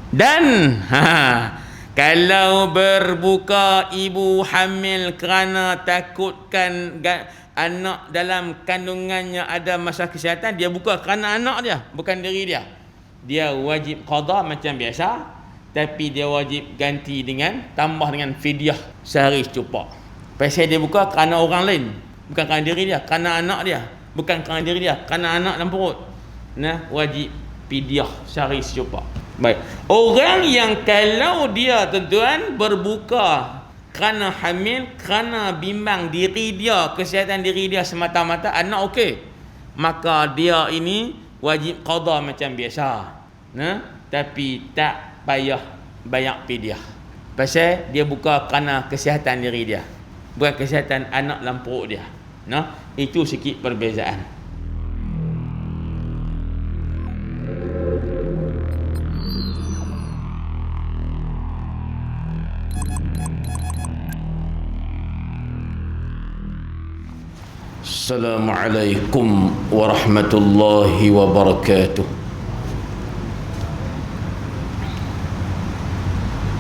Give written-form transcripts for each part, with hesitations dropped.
Dan kalau berbuka ibu hamil kerana takutkan anak dalam kandungannya ada masalah kesihatan, dia buka kerana anak dia, bukan diri dia. Dia wajib qada macam biasa, tapi dia wajib ganti dengan tambah dengan fidyah sehari secupak. Pasal dia buka kerana orang lain, bukan kerana diri dia, kerana anak dia, bukan kerana diri dia, kerana anak dalam perut. Nah, wajib fidyah sehari secupak. Baik. Orang yang kalau dia tuan-tuan berbuka kerana hamil, kerana bimbang diri dia, kesihatan diri dia semata-mata, anak okey, maka dia ini wajib qada macam biasa. Nah, tapi tak payah bayar fidyah. Pasal dia buka kerana kesihatan diri dia, bukan kesihatan anak dalam perut dia. Nah, itu sikit perbezaan. Assalamualaikum warahmatullahi wabarakatuh.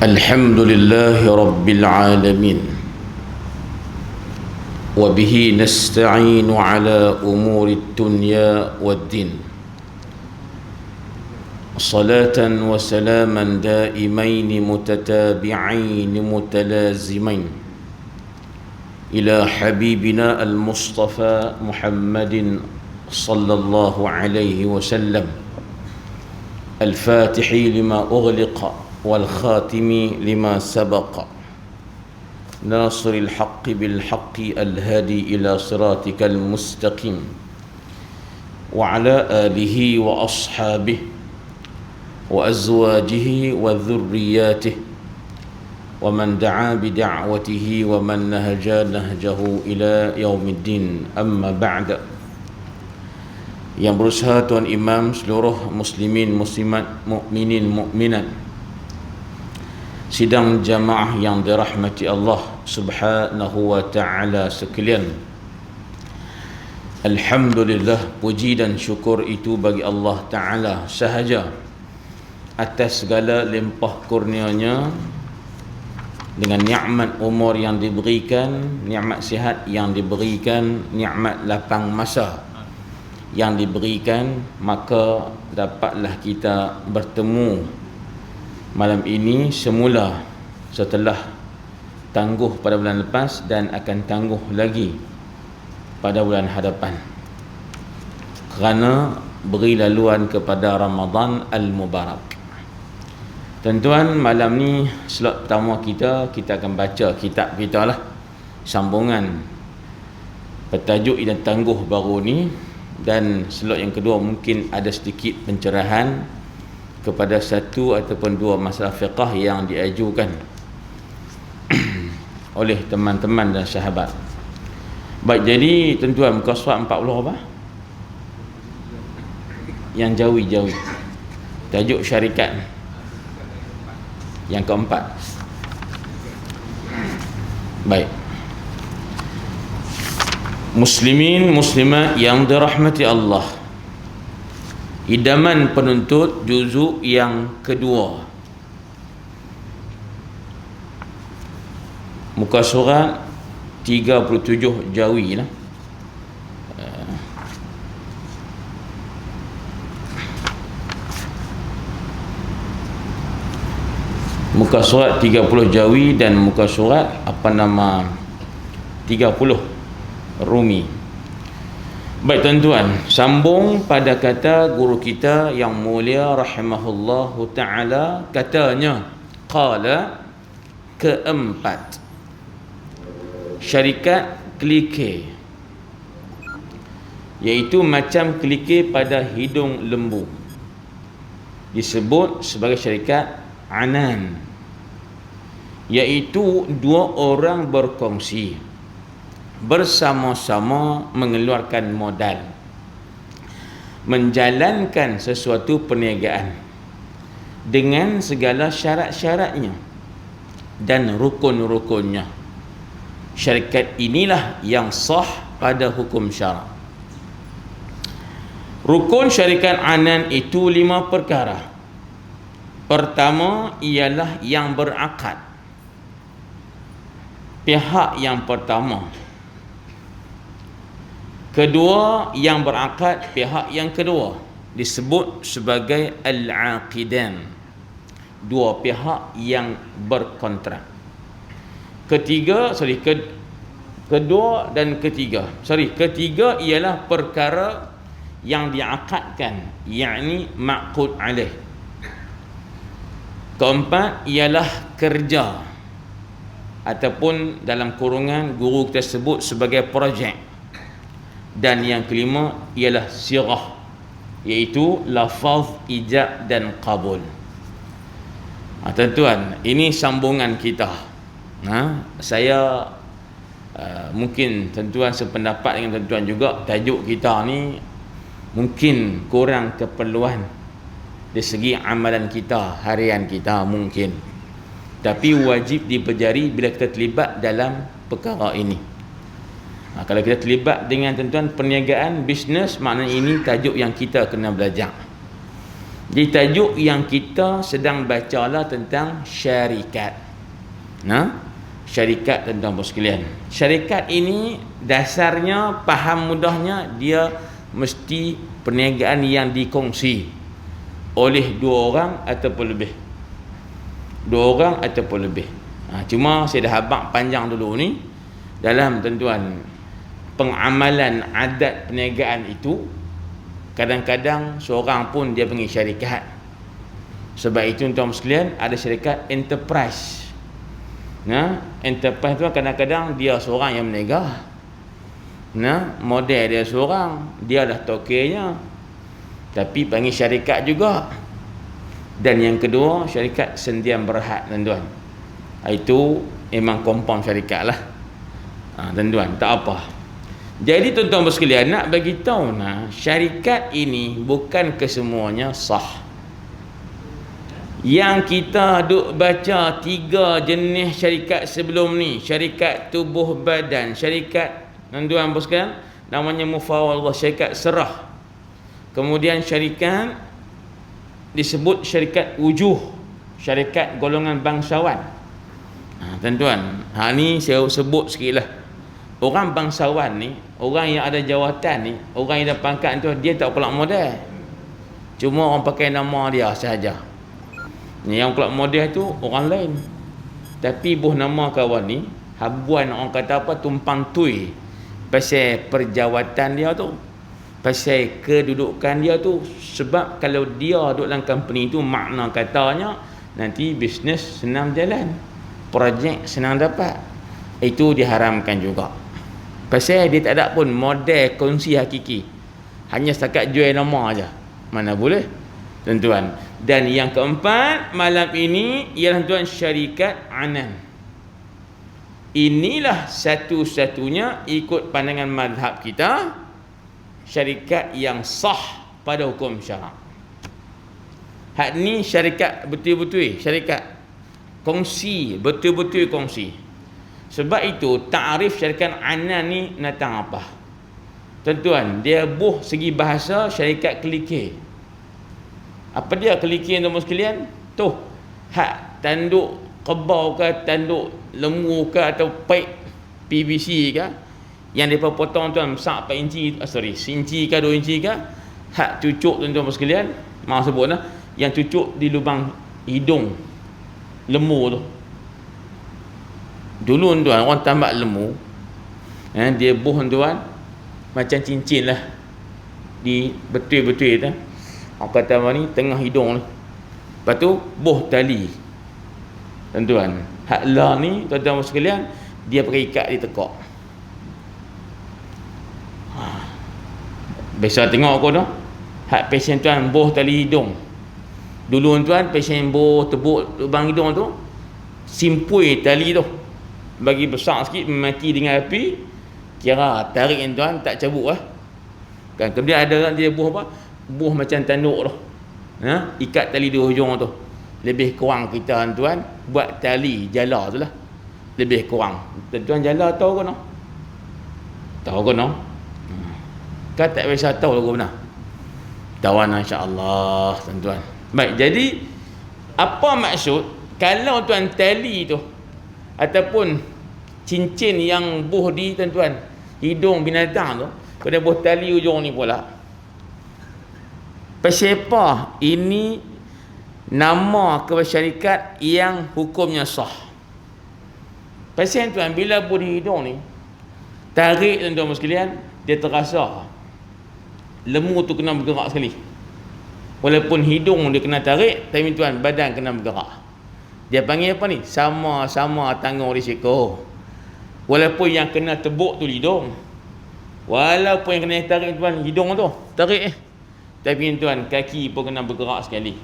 Alhamdulillahi rabbil alamin. Wa bihi nasta'inu ala umuri dunya waddin. Salatan wa salaman daimain mutatabi'ain mutalazimain إلى حبيبنا المصطفى محمد صلى الله عليه وسلم الفاتح لما أغلق والخاتم لما سبق ناصر الحق بالحق الهادي إلى صراطك المستقيم وعلى آله وأصحابه وأزواجه وذرياته ومن دعا بدعوته ومن نهج نهجه إلى يوم الدين. أما بعد. Yang berusaha Tuan Imam, seluruh muslimin, muslimat, mukminin, mukminat, sidang jamaah yang dirahmati Allah Subhanahu wa taala sekalian. Alhamdulillah, puji dan syukur itu bagi Allah Taala sahaja atas segala limpah kurnianya, dengan nikmat umur yang diberikan, nikmat sihat yang diberikan, nikmat lapang masa yang diberikan, maka dapatlah kita bertemu malam ini semula setelah tangguh pada bulan lepas dan akan tangguh lagi pada bulan hadapan, kerana beri laluan kepada Ramadan Al-Mubarak. Tuan-tuan, malam ni slot pertama kita akan baca kitab kita lah, sambungan petajuk yang tangguh baru ni, dan slot yang kedua mungkin ada sedikit pencerahan kepada satu ataupun dua masalah fiqah yang diajukan oleh teman-teman dan sahabat. Baik, jadi tuan-tuan, muka surat 40 apa? Yang jawi-jawi, tajuk syarikat yang keempat. Baik. Muslimin muslimat yang dirahmati Allah, idaman penuntut juzuk yang kedua, muka surat 37 jawi lah. Muka surat 30 jawi dan muka surat 30 rumi. Baik tuan-tuan, sambung pada kata guru kita yang mulia rahimahullahu ta'ala, katanya qala, keempat, syarikat klike, iaitu macam klike pada hidung lembu, disebut sebagai syarikat anan, iaitu dua orang berkongsi bersama-sama mengeluarkan modal, menjalankan sesuatu perniagaan dengan segala syarat-syaratnya dan rukun-rukunnya. Syarikat inilah yang sah pada hukum syarak. Rukun syarikat anan itu 5 perkara. Pertama ialah yang berakad, pihak yang pertama. Kedua, yang berakad pihak yang kedua, disebut sebagai al-aqidan, dua pihak yang berkontrak. Ketiga ketiga ialah perkara yang diakadkan, yakni maqud alaih. Keempat ialah kerja, ataupun dalam kurungan guru kita sebut sebagai projek. Dan yang kelima ialah sirah, iaitu lafaz ijab dan qabul. Tuan-tuan, ini sambungan kita. Saya mungkin tuan-tuan sependapat dengan tuan-tuan juga, tajuk kita ni mungkin kurang keperluan dari segi amalan kita, harian kita mungkin, tapi wajib dipelajari bila kita terlibat dalam perkara ini. Kalau kita terlibat dengan tuan-tuan perniagaan, bisnes, maknanya ini tajuk yang kita kena belajar. Jadi tajuk yang kita sedang bacalah tentang syarikat. Syarikat, tuan-tuan sekalian. Syarikat ini dasarnya, faham mudahnya, dia mesti perniagaan yang dikongsi oleh dua orang ataupun lebih. Cuma saya dah habaq panjang dulu ni, dalam tuan-tuan pengamalan adat perniagaan itu, kadang-kadang seorang pun dia panggil syarikat. Sebab itu tuan-tuan sekalian, ada syarikat enterprise. Enterprise tu kadang-kadang dia seorang yang berniaga. Model dia seorang, dia dah tokenya, tapi panggil syarikat juga. Dan yang kedua, syarikat sendian berhad, tuan-tuan. Itu memang compound syarikat lah. Tuan-tuan, tak apa. Jadi tuan-tuan sekalian, nak bagi tahu syarikat ini bukan kesemuanya sah. Yang kita duk baca 3 jenis syarikat sebelum ni, syarikat tubuh badan, syarikat, tuan-tuan sekalian, namanya mufawadah, syarikat serah. Kemudian syarikat disebut syarikat wujuh, syarikat golongan bangsawan. Tuan-tuan, ni saya sebut sikit lah. Orang bangsawan ni, orang yang ada jawatan ni, orang yang ada pangkat tu, dia tak pelak modal. Cuma orang pakai nama dia sahaja. Yang pelak modal tu orang lain. Tapi buh nama kawan ni, habuan orang kata apa, tumpang tui pasal perjawatan dia tu, pasal kedudukan dia tu. Sebab kalau dia duduk dalam company tu, makna katanya nanti bisnes senang jalan, projek senang dapat. Itu diharamkan juga. Pasal dia tak ada pun model kongsi hakiki, hanya setakat jual nama aja. Mana boleh, tuan-tuan. Dan yang keempat malam ini ialah tuan syarikat anan. Inilah satu-satunya ikut pandangan mazhab kita syarikat yang sah pada hukum syarak. Hak ni syarikat betul-betul, syarikat kongsi, betul-betul kongsi. Sebab itu ta'rif syarikat anan ni datang apa? Tuan-tuan, dia buh segi bahasa syarikat kelikir. Apa dia kelikir tuan-tuan sekalian? Tu, hak tanduk kebau ke, tanduk lembu ke, atau pipe PVC ke, yang mereka potong tuan besar 4 inci, inci ke 2 inci ke, hak cucuk tuan-tuan sekalian, maaf sebut lah, yang cucuk di lubang hidung lembu tu. Dulu tuan, orang tambak lembu, dia buh tuan macam cincin lah, di betul-betul tu. Orang kata apa ni, tengah hidung ni. Lepas tu buh tali, tuan-tuan. Hak la ni, tuan-tuan sekalian, dia pakai ikat di tekak. Biasa tengok aku tu, hak pasien tuan buh tali hidung. Dulu tuan, pasien buh tebuk lubang hidung tu, simpui tali tu bagi besar sikit, mati dengan api, kira tarik tuan tak cabut lah kan. Kemudian ada orang dia buh apa, buh macam tanduk tu, ikat tali di hujung tu. Lebih kurang kita tuan buat tali jala tu lah, lebih kurang. Tuan jala tahu ke no? Tahu ke no? Kan tak biasa tahu lagu benar. Tahu insya-Allah tuan-tuan. Baik, jadi Apa maksud? Kalau tuan tali tu ataupun cincin yang buh di tuan-tuan hidung binatang tu, kena buh tali ujung ni pula. Pesepah ini nama kesyarikat yang hukumnya sah. Pasal tuan bila buh di hidung ni tarik tuan-tuan sekalian, dia terasa lemu tu kena bergerak sekali. Walaupun hidung dia kena tarik, tapi tuan badan kena bergerak. Dia panggil apa ni? Sama-sama tanggung risiko. Walaupun yang kena tebuk tu hidung, walaupun yang kena tarik tuan hidung tu tarik tapi tuan kaki pun kena bergerak sekali.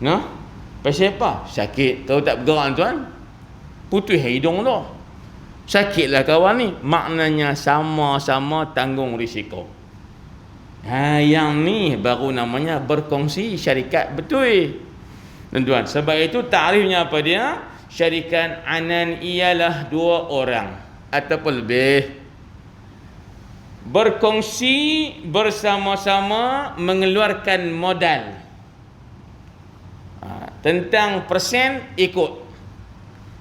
Nah, pasal apa? Sakit. Kalau tak bergerak tuan, putus hidung tu. Sakitlah kawan ni. Maknanya sama-sama tanggung risiko. Yang ni baru namanya berkongsi syarikat betul. Tuan-tuan, sebab itu takrifnya apa dia? Syarikat anan ialah dua orang ataupun lebih berkongsi bersama-sama mengeluarkan modal. Tentang persen ikut.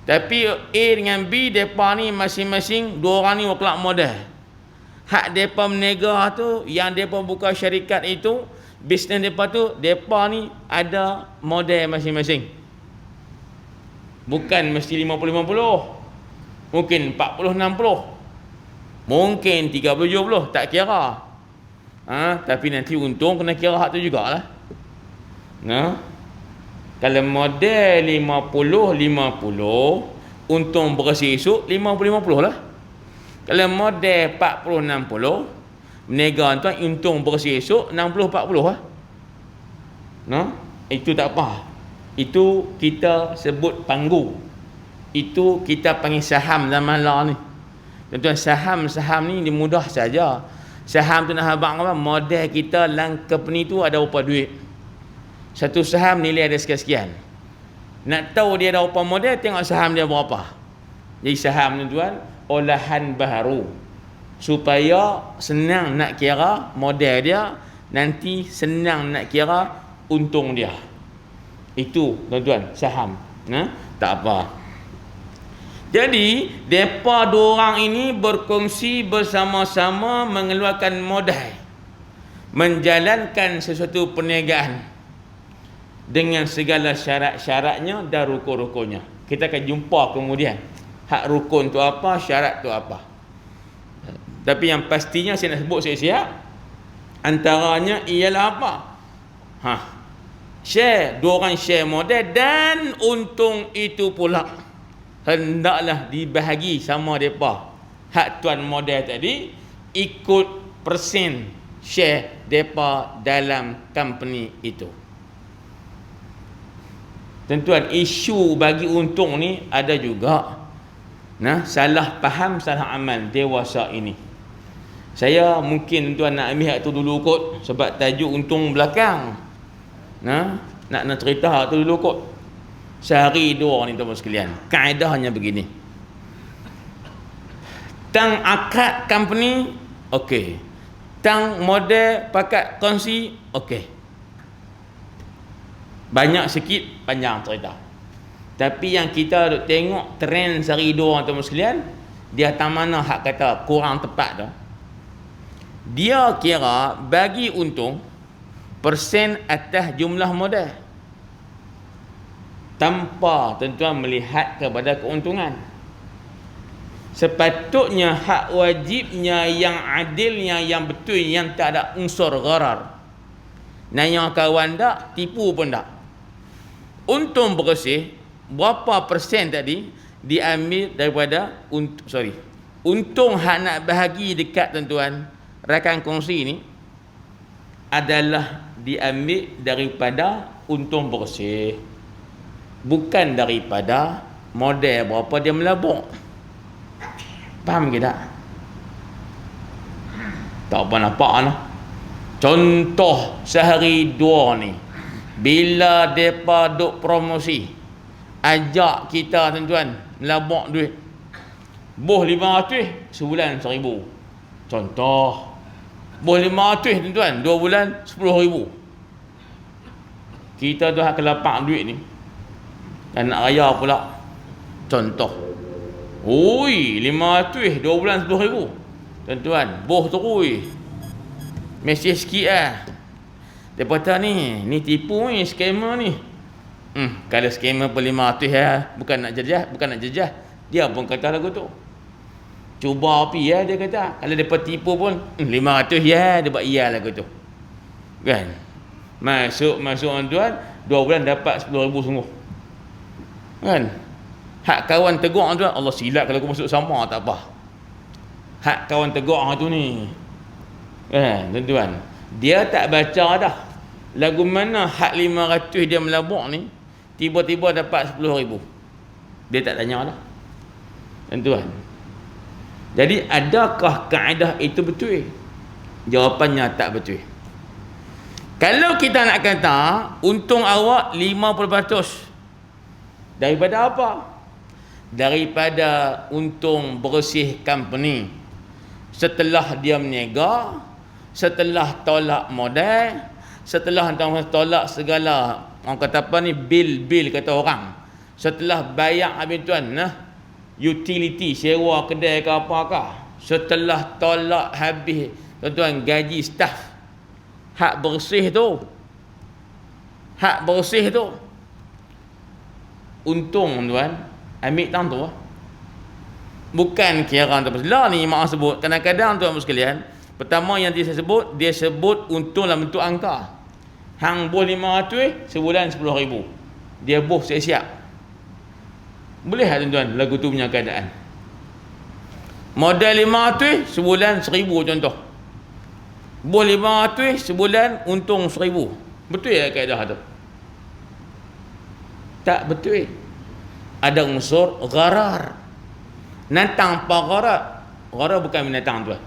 Tapi A dengan B depa ni masing-masing dua orang ni kelak modal. Hak depa menega tu yang depa buka syarikat itu, bisnes depa tu, depa ni ada modal masing-masing. Bukan mesti 50-50. Mungkin 40-60. Mungkin 30-70, tak kira. Tapi nanti untung kena kira hak tu jugalah. Nah. Kalau modal 50-50, untung bersih esok 50-50 lah. Kalau modal 40-60, menega tuan untung bersih esok 60-40 lah. Nah, itu tak apa. Itu kita sebut panggu. Itu kita panggil saham zaman lah ni. Tuan-tuan, saham ni mudah saja. Saham tu nak habang apa? Modal kita dalam company tu ada berapa duit. Satu saham nilai ada sekian-sekian. Nak tahu dia ada berapa modal, tengok saham dia berapa. Jadi saham ni tuan, olahan baharu. Supaya senang nak kira modal dia, nanti senang nak kira untung dia. Itu tuan-tuan, saham. Tak apa. Jadi, mereka dua orang ini berkongsi bersama-sama mengeluarkan modal. Menjalankan sesuatu perniagaan. Dengan segala syarat-syaratnya dan rukun-rukunnya. Kita akan jumpa kemudian hak rukun tu apa, syarat tu apa. Tapi yang pastinya saya nak sebut siap-siap, antaranya ialah apa? Share, dua orang share modal dan untung itu pula hendaklah dibahagi sama depa. Hak tuan modal tadi ikut persen share depa dalam company itu. Tuan-tuan, isu bagi untung ni ada juga. Salah faham, salah amal dewasa ini. Saya mungkin tuan nak ambil hak tu dulu kot, sebab tajuk untung belakang. Nak cerita hak tu dulu kot. Sehari dua ni tuan-tuan sekalian. Kaedahnya begini. Tang akad company, okey. Tang model pakat kongsi, okey. Banyak sikit, panjang cerita. Tapi yang kita duk tengok trend sehari dua tuan-tuan sekalian, dia tak mana hak kata kurang tepat tu. Dia kira bagi untung persen atas jumlah modal. Tanpa tuan-tuan melihat kepada keuntungan. Sepatutnya hak wajibnya yang adilnya, yang betul, yang tak ada unsur gharar. Nanya kawan tak, tipu pun tak. Untung bersih berapa persen tadi diambil daripada untung hak nak bahagi dekat tuan-tuan rakan kongsi ni adalah diambil daripada untung bersih, bukan daripada modal berapa dia melabur. Faham ke tak? Tak apa nampak lah. Contoh sehari dua ni, bila mereka duk promosi, ajak kita tuan-tuan melabur duit. Boh 500, sebulan 1,000. Contoh. Boh 500 tuan-tuan, 2 bulan 10,000. Kita tu hak kelapak duit ni. Dan nak raya pula. Contoh. Ui, 500, 2 bulan 10,000. Tuan-tuan, boh terus. Mesej sikit lah. Dia kata ni tipu ni, scammer ni. Kalau scammer pun 500 lah, bukan nak jejah. Dia pun kata lagu tu. Cuba api ya, dia kata. Kalau dia tipu pun 500 ya, dia buat iya lagu tu. Kan? Masuk tuan, 2 bulan dapat 10,000 sungguh. Kan? Hak kawan tegur tuan, Allah silap kalau aku masuk sama tak apa. Hak kawan tegur tu ni. Tuan-tuan, dia tak baca dah. Lagu mana hak 500 dia melabuk ni, tiba-tiba dapat 10,000. Dia tak tanya dah. Tuan-tuan. Jadi adakah kaedah itu betul? Jawapannya tak betul. Kalau kita nak kata untung awak 50%, daripada apa? Daripada untung bersih company. Setelah dia berniaga, setelah tolak modal, setelah tolak segala, orang kata apa ni, bil kata orang. Setelah bayar habis tuan, utility, sewa kedai ke apakah, setelah tolak habis tuan-tuan gaji staff, hak bersih tu untung tuan, ambil tang tu bukan kira lah ni mak sebut. Kadang-kadang tuan-tuan sekalian, pertama yang dia sebut untung dalam bentuk angka. Hang boh 500 sebulan 10,000, dia boh siap-siap. Boleh tak tuan-tuan lagu tu punya keadaan? Modal 500 sebulan 1,000 contoh. Boh 500 sebulan untung 1,000. Betul tak kaedah tu? Tak betul. Ada unsur gharar. Nantang apa gharar? Gharar bukan binatang tuan.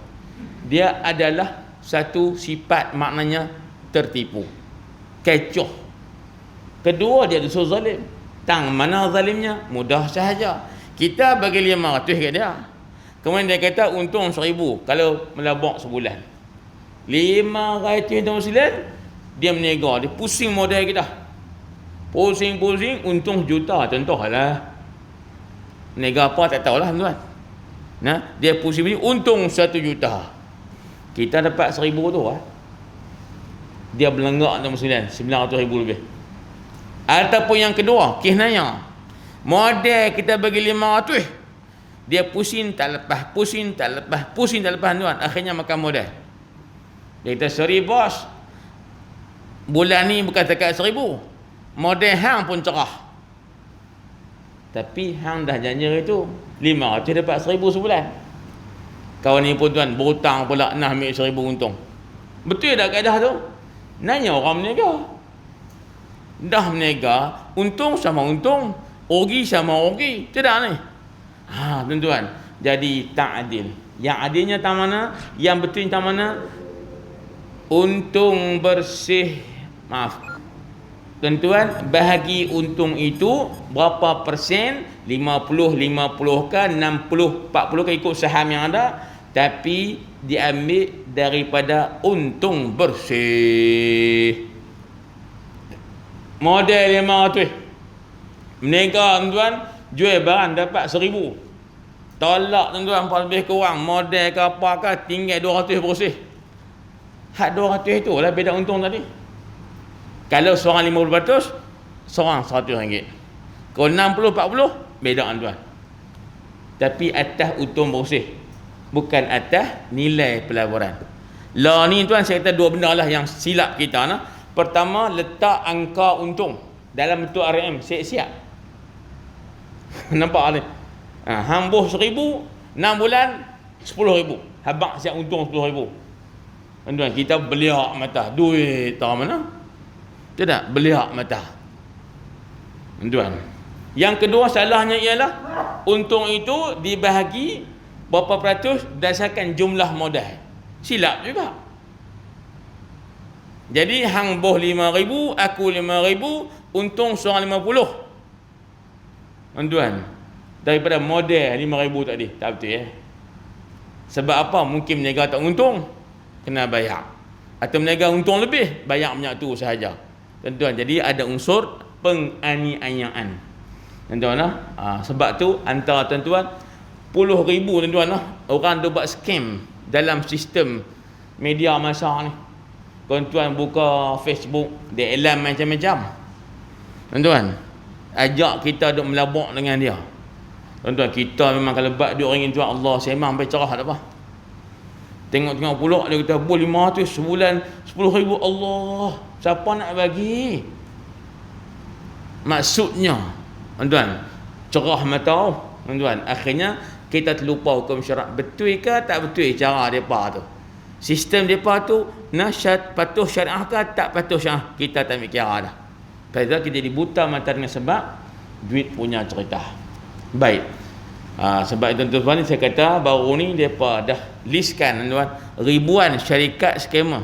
Dia adalah satu sifat, maknanya tertipu, kecoh. Kedua, dia unsur zalim. Tang mana zalimnya? Mudah sahaja. Kita bagi 500 kat dia. Kemudian dia kata untung 1,000 kalau melabuk sebulan. 500 tahun silam, dia meniaga, dia pusing modal kita. Pusing, untung juta contohlah. Meniaga apa tak tahulah tuan. Dia pusing untung 1 juta. Kita dapat 1,000 tu dia belenggak tahun silam 900,000 lebih. Ataupun yang kedua, kisnanya modal kita bagi 500, dia pusing tak lepas tuan, akhirnya makan modal. Dia kata, sorry bos, bulan ni bukan dekat 1,000, modal hang pun cerah, tapi hang dah janji itu 500 dapat 1,000 sebulan. Kawan ni pun tuan berhutang pula nak ambil 1,000 untung. Betul tak kaedah tu? Nanya orang meniaga. Dah meniaga, untung sama untung, rugi sama rugi. Tidak ni. Tuan-tuan, jadi tak adil. Yang adilnya tak mana? Yang betul tak mana? Untung bersih, tuan-tuan, bahagi untung itu berapa persen? 50 ke 60 40 ke ikut saham yang ada, tapi diambil daripada untung bersih. Modal 500, meniaga tuan, jual barang dapat 1,000, tolak tuan-tuan lebih kurang modal ke apakah tinggal 200 bersih. Hak 200 itu lah beda untung tadi. Kalau seorang 50%, seorang RM100. Kalau 60-40, beda tuan. Tapi atas untung bersih, bukan atas nilai pelaburan. Lah ni tuan, saya kata dua benda lah yang silap kita. Pertama, letak angka untung dalam bentuk RM, siap-siap. Nampak ni? Hang boh 1,000, 6 bulan 10,000. Habaq siap untung 10,000. Tuan, kita beliak mata. Duit tak mana? Tidak, beliak mata. Tuan. Yang kedua salahnya ialah untung itu dibahagi berapa peratus berdasarkan jumlah modal. Silap juga. Jadi hang boh 5,000, aku 5,000, untung seorang 50. Tuan, daripada modal 5,000 tadi. Tak betul Sebab apa? Mungkin meniaga tak untung, kena bayar. Atau meniaga untung lebih, bayar minyak tu sahaja. Tuan-tuan, jadi ada unsur penganiayaan. Tuan-tuan lah. Sebab tu antara tuan-tuan puluh ribu tuan-tuan lah, orang tu buat scam dalam sistem media masa ni. Tuan-tuan buka Facebook, dia elan macam-macam. Tuan-tuan, ajak kita duk melabak dengan dia. Tuan-tuan, kita memang kalau buat duit ringgit tuan Allah semang sampai cerah tak apa. Tengok-tengok pula dia kata buat 500 sebulan 10,000, Allah, siapa nak bagi? Maksudnya tuan-tuan, cerah mata tuan-tuan. Akhirnya kita terlupa hukum syarak. Betul ke tak betul cara depa tu? Sistem depa tu patuh syariah ke tak patuh syariah? Kita tak ambil kira dah. Pasal kita dibuta mata dengan sebab duit punya cerita. Baik. Sebab itu tuan-tuan ni saya kata baru ni depa dah listkan tuan ribuan syarikat skamer.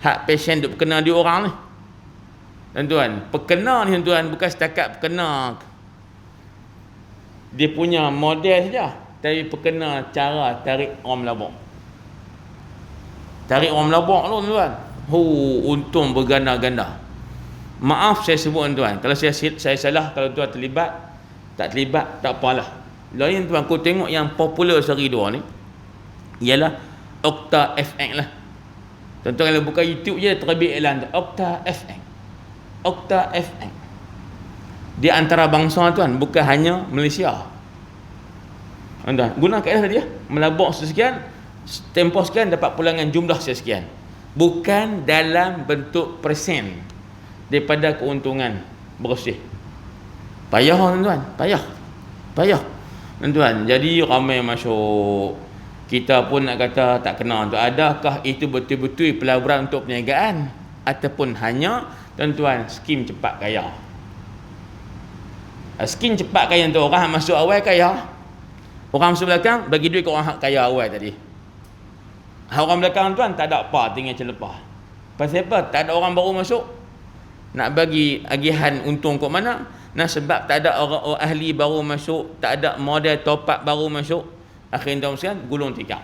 Hak pasien duk kena di orang ni. Tuan-tuan, perkena ni tuan bukan setakat perkena dia punya model saja, tapi perkena cara tarik orang melabak. Tarik orang melabak tu tuan. Untung berganda-ganda. Maaf saya sebut tuan, kalau saya salah, kalau tuan terlibat, tak terlibat tak apalah. Lain tuan, aku tengok yang popular sehari dua ni ialah Okta FX lah. Tuan-tuan kalau buka YouTube je terbit iklan tu, Okta FX. Okta FX. Dia antara bangsa tuan, bukan hanya Malaysia. Tuan, guna kaedah dia, melabak sekian, tempoh sekian dapat pulangan jumlah sekian. Bukan dalam bentuk persen daripada keuntungan bersih. Payah tuan-tuan, payah. Tuan-tuan, jadi ramai masuk. Kita pun nak kata tak kena tu. Adakah itu betul-betul pelaburan untuk perniagaan ataupun hanya tuan-tuan skim cepat kaya? Skim cepat kaya tu orang masuk awal kaya, orang masuk belakang bagi duit ke orang kaya awal tadi. Orang belakang tuan tak ada apa, tinggal celepah. Pasal apa? Tak ada orang baru masuk. Nak bagi agihan untung kat mana? Sebab tak ada orang ahli baru masuk, tak ada model top up baru masuk. Akhirnya tuan sekalian gulung tikar.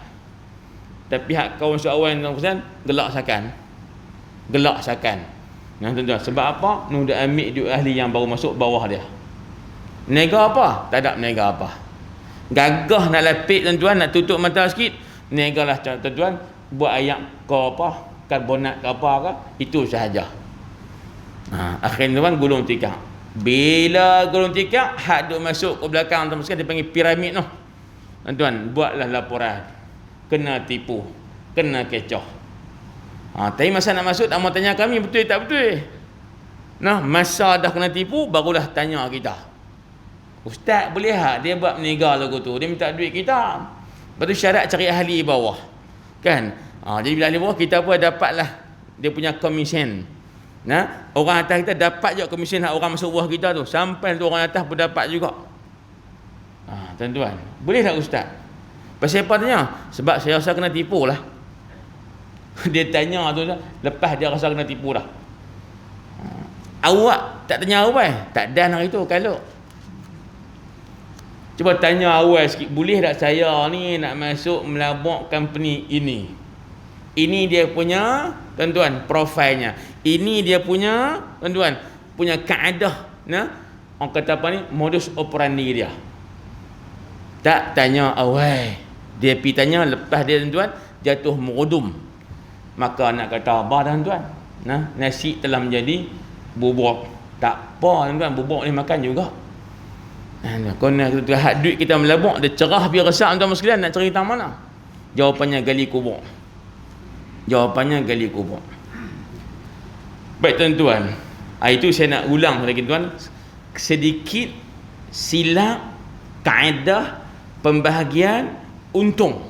Tapi hak kawan masuk awal tuan sekalian gelak sakan. Tuan-tuan, sebab apa? Dah ambil duit ahli yang baru masuk bawah dia. Nega apa? Tak ada nega apa. Gagah nak lapik tuan-tuan, nak tutup mata sikit, negalah tuan-tuan buat ayak ke apa, karbonat ke apa ke, itu sahaja. Akhirnya tuan gulung tikar. Bila gulung tikar, hak duk masuk ke belakang tuan sekalian, dia panggil piramid tu. Tuan, buatlah laporan. Kena tipu, kena kecoh. Tapi masa nak masuk, tak mau tanya kami betul tak betul. Masa dah kena tipu, barulah tanya kita. Ustaz boleh tak dia buat meniaga lagu tu, dia minta duit kita. Lepas tu syarat cari ahli bawah. Kan? Jadi bila ahli bawah, kita pun dapatlah dia punya komisen. Orang atas kita dapat je komisen hak orang masuk bawah kita tu. Sampai tu orang atas pun dapat juga. Tuan-tuan, boleh tak ustaz? Pasal apa tanya? Sebab saya rasa kena tipu lah. Dia tanya tu, lepas dia rasa kena tipu dah. Awak tak tanya awal? Tak dan hari tu kalau. Cuba tanya awal sikit, boleh tak saya ni nak masuk melabak company ini? Ini dia punya, tuan-tuan, profilnya. Ini dia punya, tuan-tuan, punya kaedah. Orang kata apa ni? Modus operandi dia. Tak tanya awal. Dia pergi tanya lepas dia tuan-tuan jatuh merudum. Maka nak kata apa tuan-tuan? Nasi telah menjadi bubur. Tak apa tuan-tuan, bubur ni makan juga. Kena hak duit kita melabak, dia cerah biar resap tuan-tuan sekalian, nak cerita mana? Jawapannya gali kubur. Baik tuan-tuan. Itu saya nak ulang lagi tuan. Sedikit silap kaedah pembahagian untung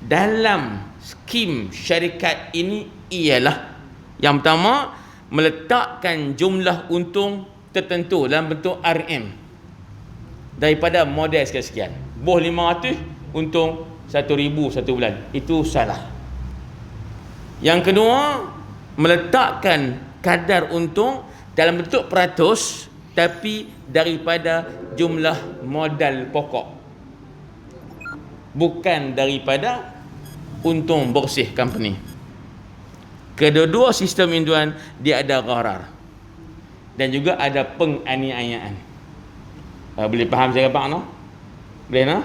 dalam skim syarikat ini ialah yang pertama, meletakkan jumlah untung tertentu dalam bentuk RM daripada model sekian-sekian. Boh 500 untung 1,000 satu bulan. Itu salah. Yang kedua, meletakkan kadar untung dalam bentuk peratus tapi daripada jumlah modal pokok, bukan daripada untung bersih company. Kedua-dua sistem ini tuan, dia ada gharar dan juga ada penganiayaan. Boleh faham saya apa no? Boleh no?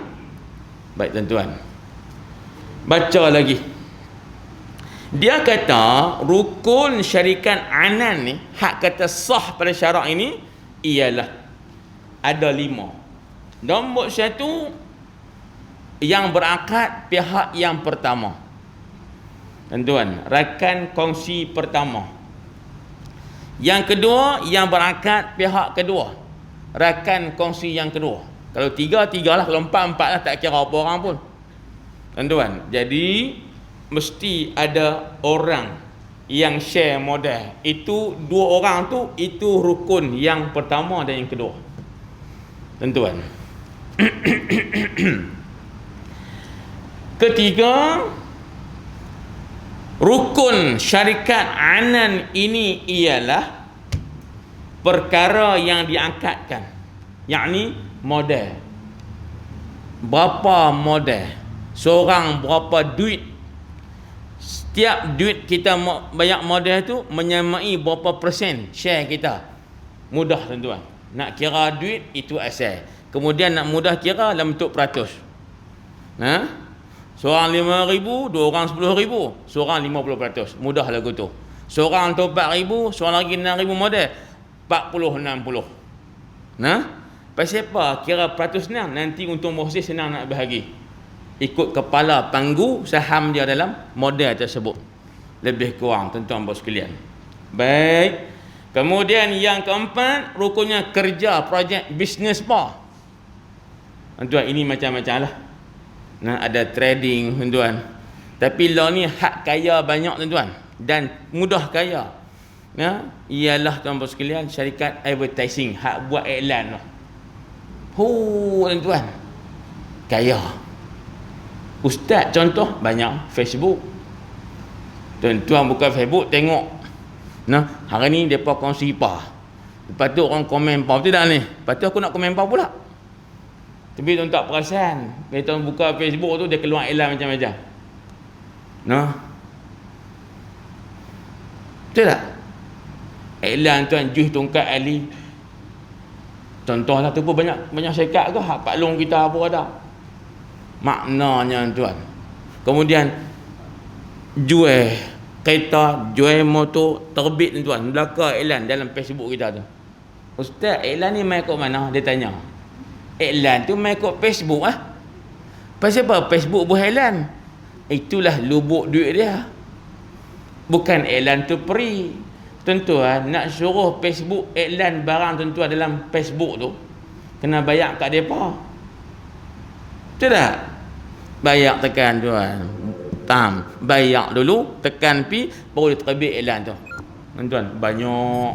Baik tuan-tuan, baca lagi. Dia kata rukun syarikat anan ni, hak kata sah pada syarak ini ialah ada 5. Nombor 1, yang berakad pihak yang pertama. Tuan-tuan, rakan kongsi pertama. Yang kedua, yang berakad pihak kedua, rakan kongsi yang kedua. Kalau 3 lah, kalau 4 lah, tak kira apa orang pun. Tuan-tuan, jadi mesti ada orang yang share modal. Itu 2 orang tu, itu rukun yang pertama dan yang kedua. Tuan-tuan. Ketiga, rukun syarikat anan ini ialah perkara yang diangkatkan, yakni modal. Berapa modal? Seorang berapa duit? Setiap duit kita banyak modal tu menyamai berapa persen share kita. Mudah tuan-tuan. Nak kira duit itu asal. Kemudian nak mudah kira dalam bentuk peratus. Seorang 5,000, 2 orang 10,000, seorang 50%. Mudah lagu tu. Seorang tu 4,000, seorang lagi 6,000 modal. 40-60. Pasal apa? Kira peratus senang. Nanti untung berhasil senang nak bahagi. Ikut kepala panggu saham dia dalam modal tersebut. Lebih kurang tuan-tuan bos sekalian. Baik. Kemudian yang keempat, rukunnya kerja projek bisnes apa? Tuan-tuan, ini macam-macam lah. Ada trading tuan-tuan. Tapi law ni hak kaya banyak tuan-tuan dan mudah kaya. Ialah tuan-tuan sekalian syarikat advertising, hak buat iklan lah. Tuan-tuan, kaya. Ustaz contoh banyak Facebook. Tuan-tuan buka Facebook tengok. Hari ni depa kongsi apa. Lepas tu orang komen apa betul tak ni? Lepas tu aku nak komen apa pula. Tapi tuan tak perasan, bila tuan buka Facebook tu dia keluar iklan macam-macam. Betul tak? Iklan tuan jus tongkat Ali. Contohlah tu pun banyak syarikat ke hak Pak Long kita apa ada. Maknanya tuan. Kemudian jual kereta, jual motor, terbit tuan, belakang iklan dalam Facebook kita tu. Ustaz, iklan ni mai kat mana? Dia tanya. Iklan tu mai kat Facebook ah. Pasal apa Facebook buat iklan? Itulah lubuk duit dia. Bukan iklan tu free. Tuan-tuan, nak suruh Facebook iklan barang tuan-tuan dalam Facebook tu, kena bayar kat depa. Betul tak? Bayar tekan tuan. Bayar dulu, tekan pi, baru dia terbit iklan tu. Tuan-tuan, banyak.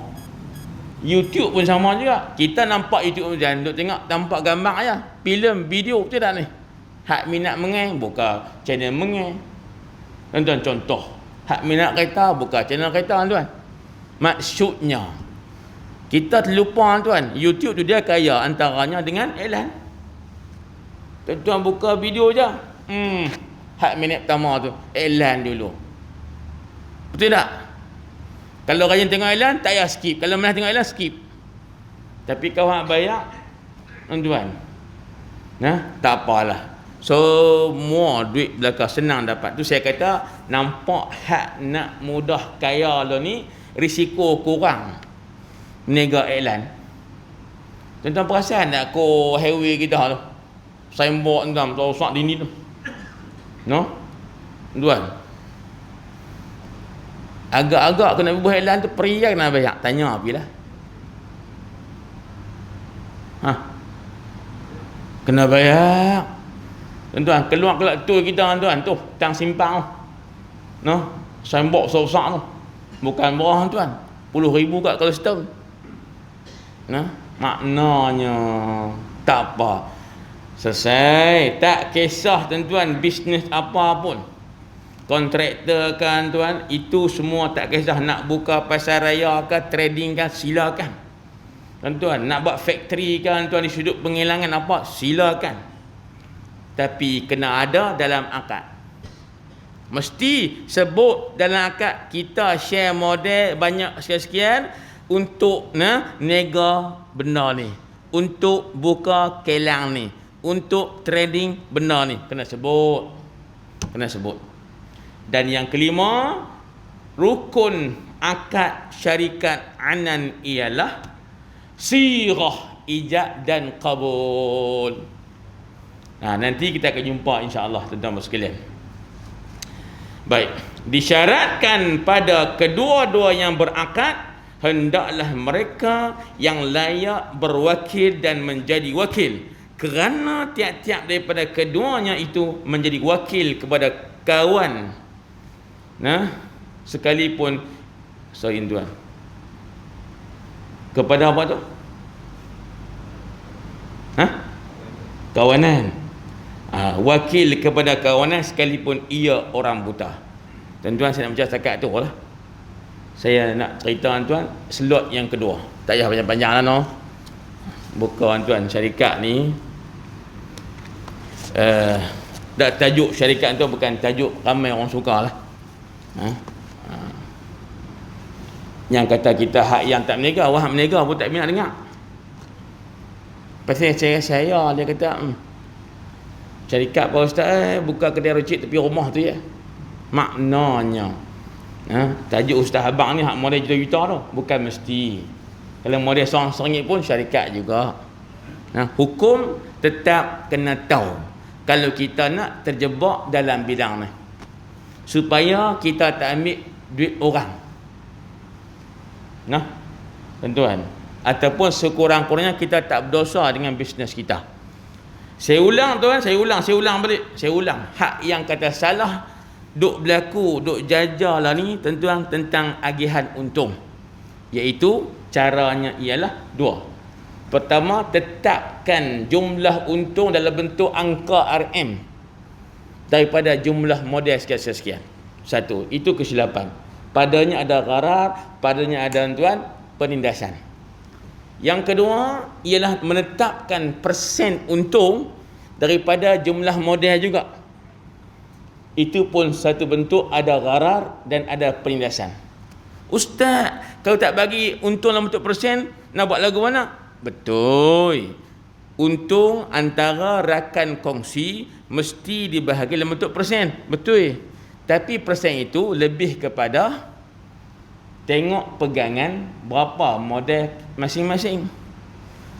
YouTube pun sama juga. Kita nampak YouTube macam duk tengok nampak gambar aja. Filem, video betul tak ni? Hak minat mengai buka channel mengai. Tuan-tuan contoh, hak minat kereta buka channel kereta tuan. Maksudnya kita terlupa tuan, YouTube tu dia kaya antaranya dengan iklan. Tuan-tuan buka video je. Hak minit pertama tu iklan dulu. Betul tak? Kalau rajin tengok iklan tak payah skip. Kalau malas tengok iklan skip. Tapi kau hak bayar tuan-tuan. Tak apalah. Semua duit belakang senang dapat. Tu saya kata nampak hak nak mudah kaya lo ni risiko kurang. Meniaga iklan. Tuan-tuan perasan tak ko highway kita tu? Signboard tuan, rosak dini tu. Tuan. Agak-agak kena buat iklan tu pria kena bayar. Tanya apalah. Kena bayar. Tuan-tuan, keluar tu kita tuan tu, tang simpang tu. Signboard rosak tu. Bukan murah tuan. Puluh ribu kat kalau setahun. Maknanya tak apa. Selesai. Tak kisah tuan-tuan bisnes apa pun. Kontraktor kan tuan, itu semua tak kisah. Nak buka pasar raya ke, trading kan, silakan. Tuan-tuan, nak buat factory kan tuan di sudut penghilangan apa, silakan. Tapi kena ada dalam akad. Mesti sebut dalam akad kita share model banyak sekian-sekian untuk nega benda ni, untuk buka kelang ni, untuk trading benda ni, kena sebut. Kena sebut. Dan yang kelima, rukun akad syarikat anan ialah sirah ijab dan qabul. Nanti kita akan jumpa insya-Allah tuan-tuan sekalian. Baik, disyaratkan pada kedua-dua yang berakad, hendaklah mereka yang layak berwakil dan menjadi wakil, kerana tiap-tiap daripada keduanya itu menjadi wakil kepada kawan. Sekalipun tuan, kepada apa tu? Kawanan. Wakil kepada kawanan sekalipun ia orang buta. Tuan-tuan, saya nak baca setakat tu lah. Saya nak cerita tuan slot yang kedua. Tak payah panjang-panjang lah no. Buka tuan syarikat ni. Tajuk syarikat tu bukan tajuk ramai orang suka lah. Yang kata kita hak yang tak berniaga, orang hak berniaga pun tak minat dengar. Pasal saya dia kata syarikat Pak Ustaz buka kedai rocik tepi rumah tu ya. Maknanya tajuk Ustaz abang ni hak modal juta-juta tu, bukan mesti. Kalau modal RM1 pun syarikat juga. Hukum tetap kena tahu kalau kita nak terjebak dalam bidang ni, supaya kita tak ambil duit orang. Tuan-tuan, ataupun sekurang-kurangnya kita tak berdosa dengan bisnes kita. Saya ulang tuan, saya ulang balik. Saya ulang. Hak yang kata salah duk berlaku, duk jajar lah ni tuan-tuan tentang agihan untung. Iaitu caranya ialah dua. Pertama, tetapkan jumlah untung dalam bentuk angka RM daripada jumlah model sekian-sekian. Satu, itu kesilapan. Padanya ada gharar, padanya ada tuan penindasan. Yang kedua ialah menetapkan persen untung daripada jumlah model juga. Itu pun satu bentuk ada gharar dan ada penindasan. Ustaz, kalau tak bagi untung dalam bentuk persen, nak buat lagu mana? Betul. Untung antara rakan kongsi mesti dibahagi dalam bentuk persen. Betul. Tapi persen itu lebih kepada tengok pegangan berapa model masing-masing.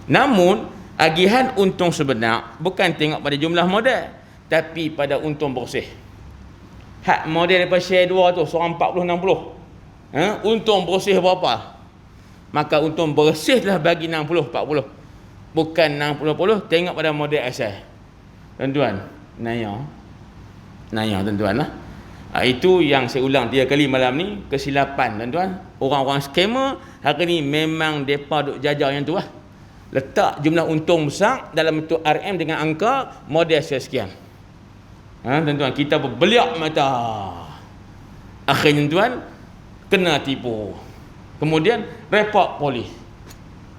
Namun agihan untung sebenar bukan tengok pada jumlah model, tapi pada untung bersih. Hak model daripada share 2 tu seorang 40-60. Untung bersih berapa? Maka untung bersih lah bagi 60-40. Bukan 60-40, tengok pada model asal. Tuan-tuan, naya tuan-tuan lah. Itu yang saya ulang 3 kali malam ni, kesilapan tuan-tuan. Orang-orang scammer hari ni memang depa duk jajar yang tu lah. Letak jumlah untung besar dalam bentuk RM dengan angka model sekian. Tuan-tuan, kita berbeliak mata. Akhirnya tuan kena tipu. Kemudian report polis.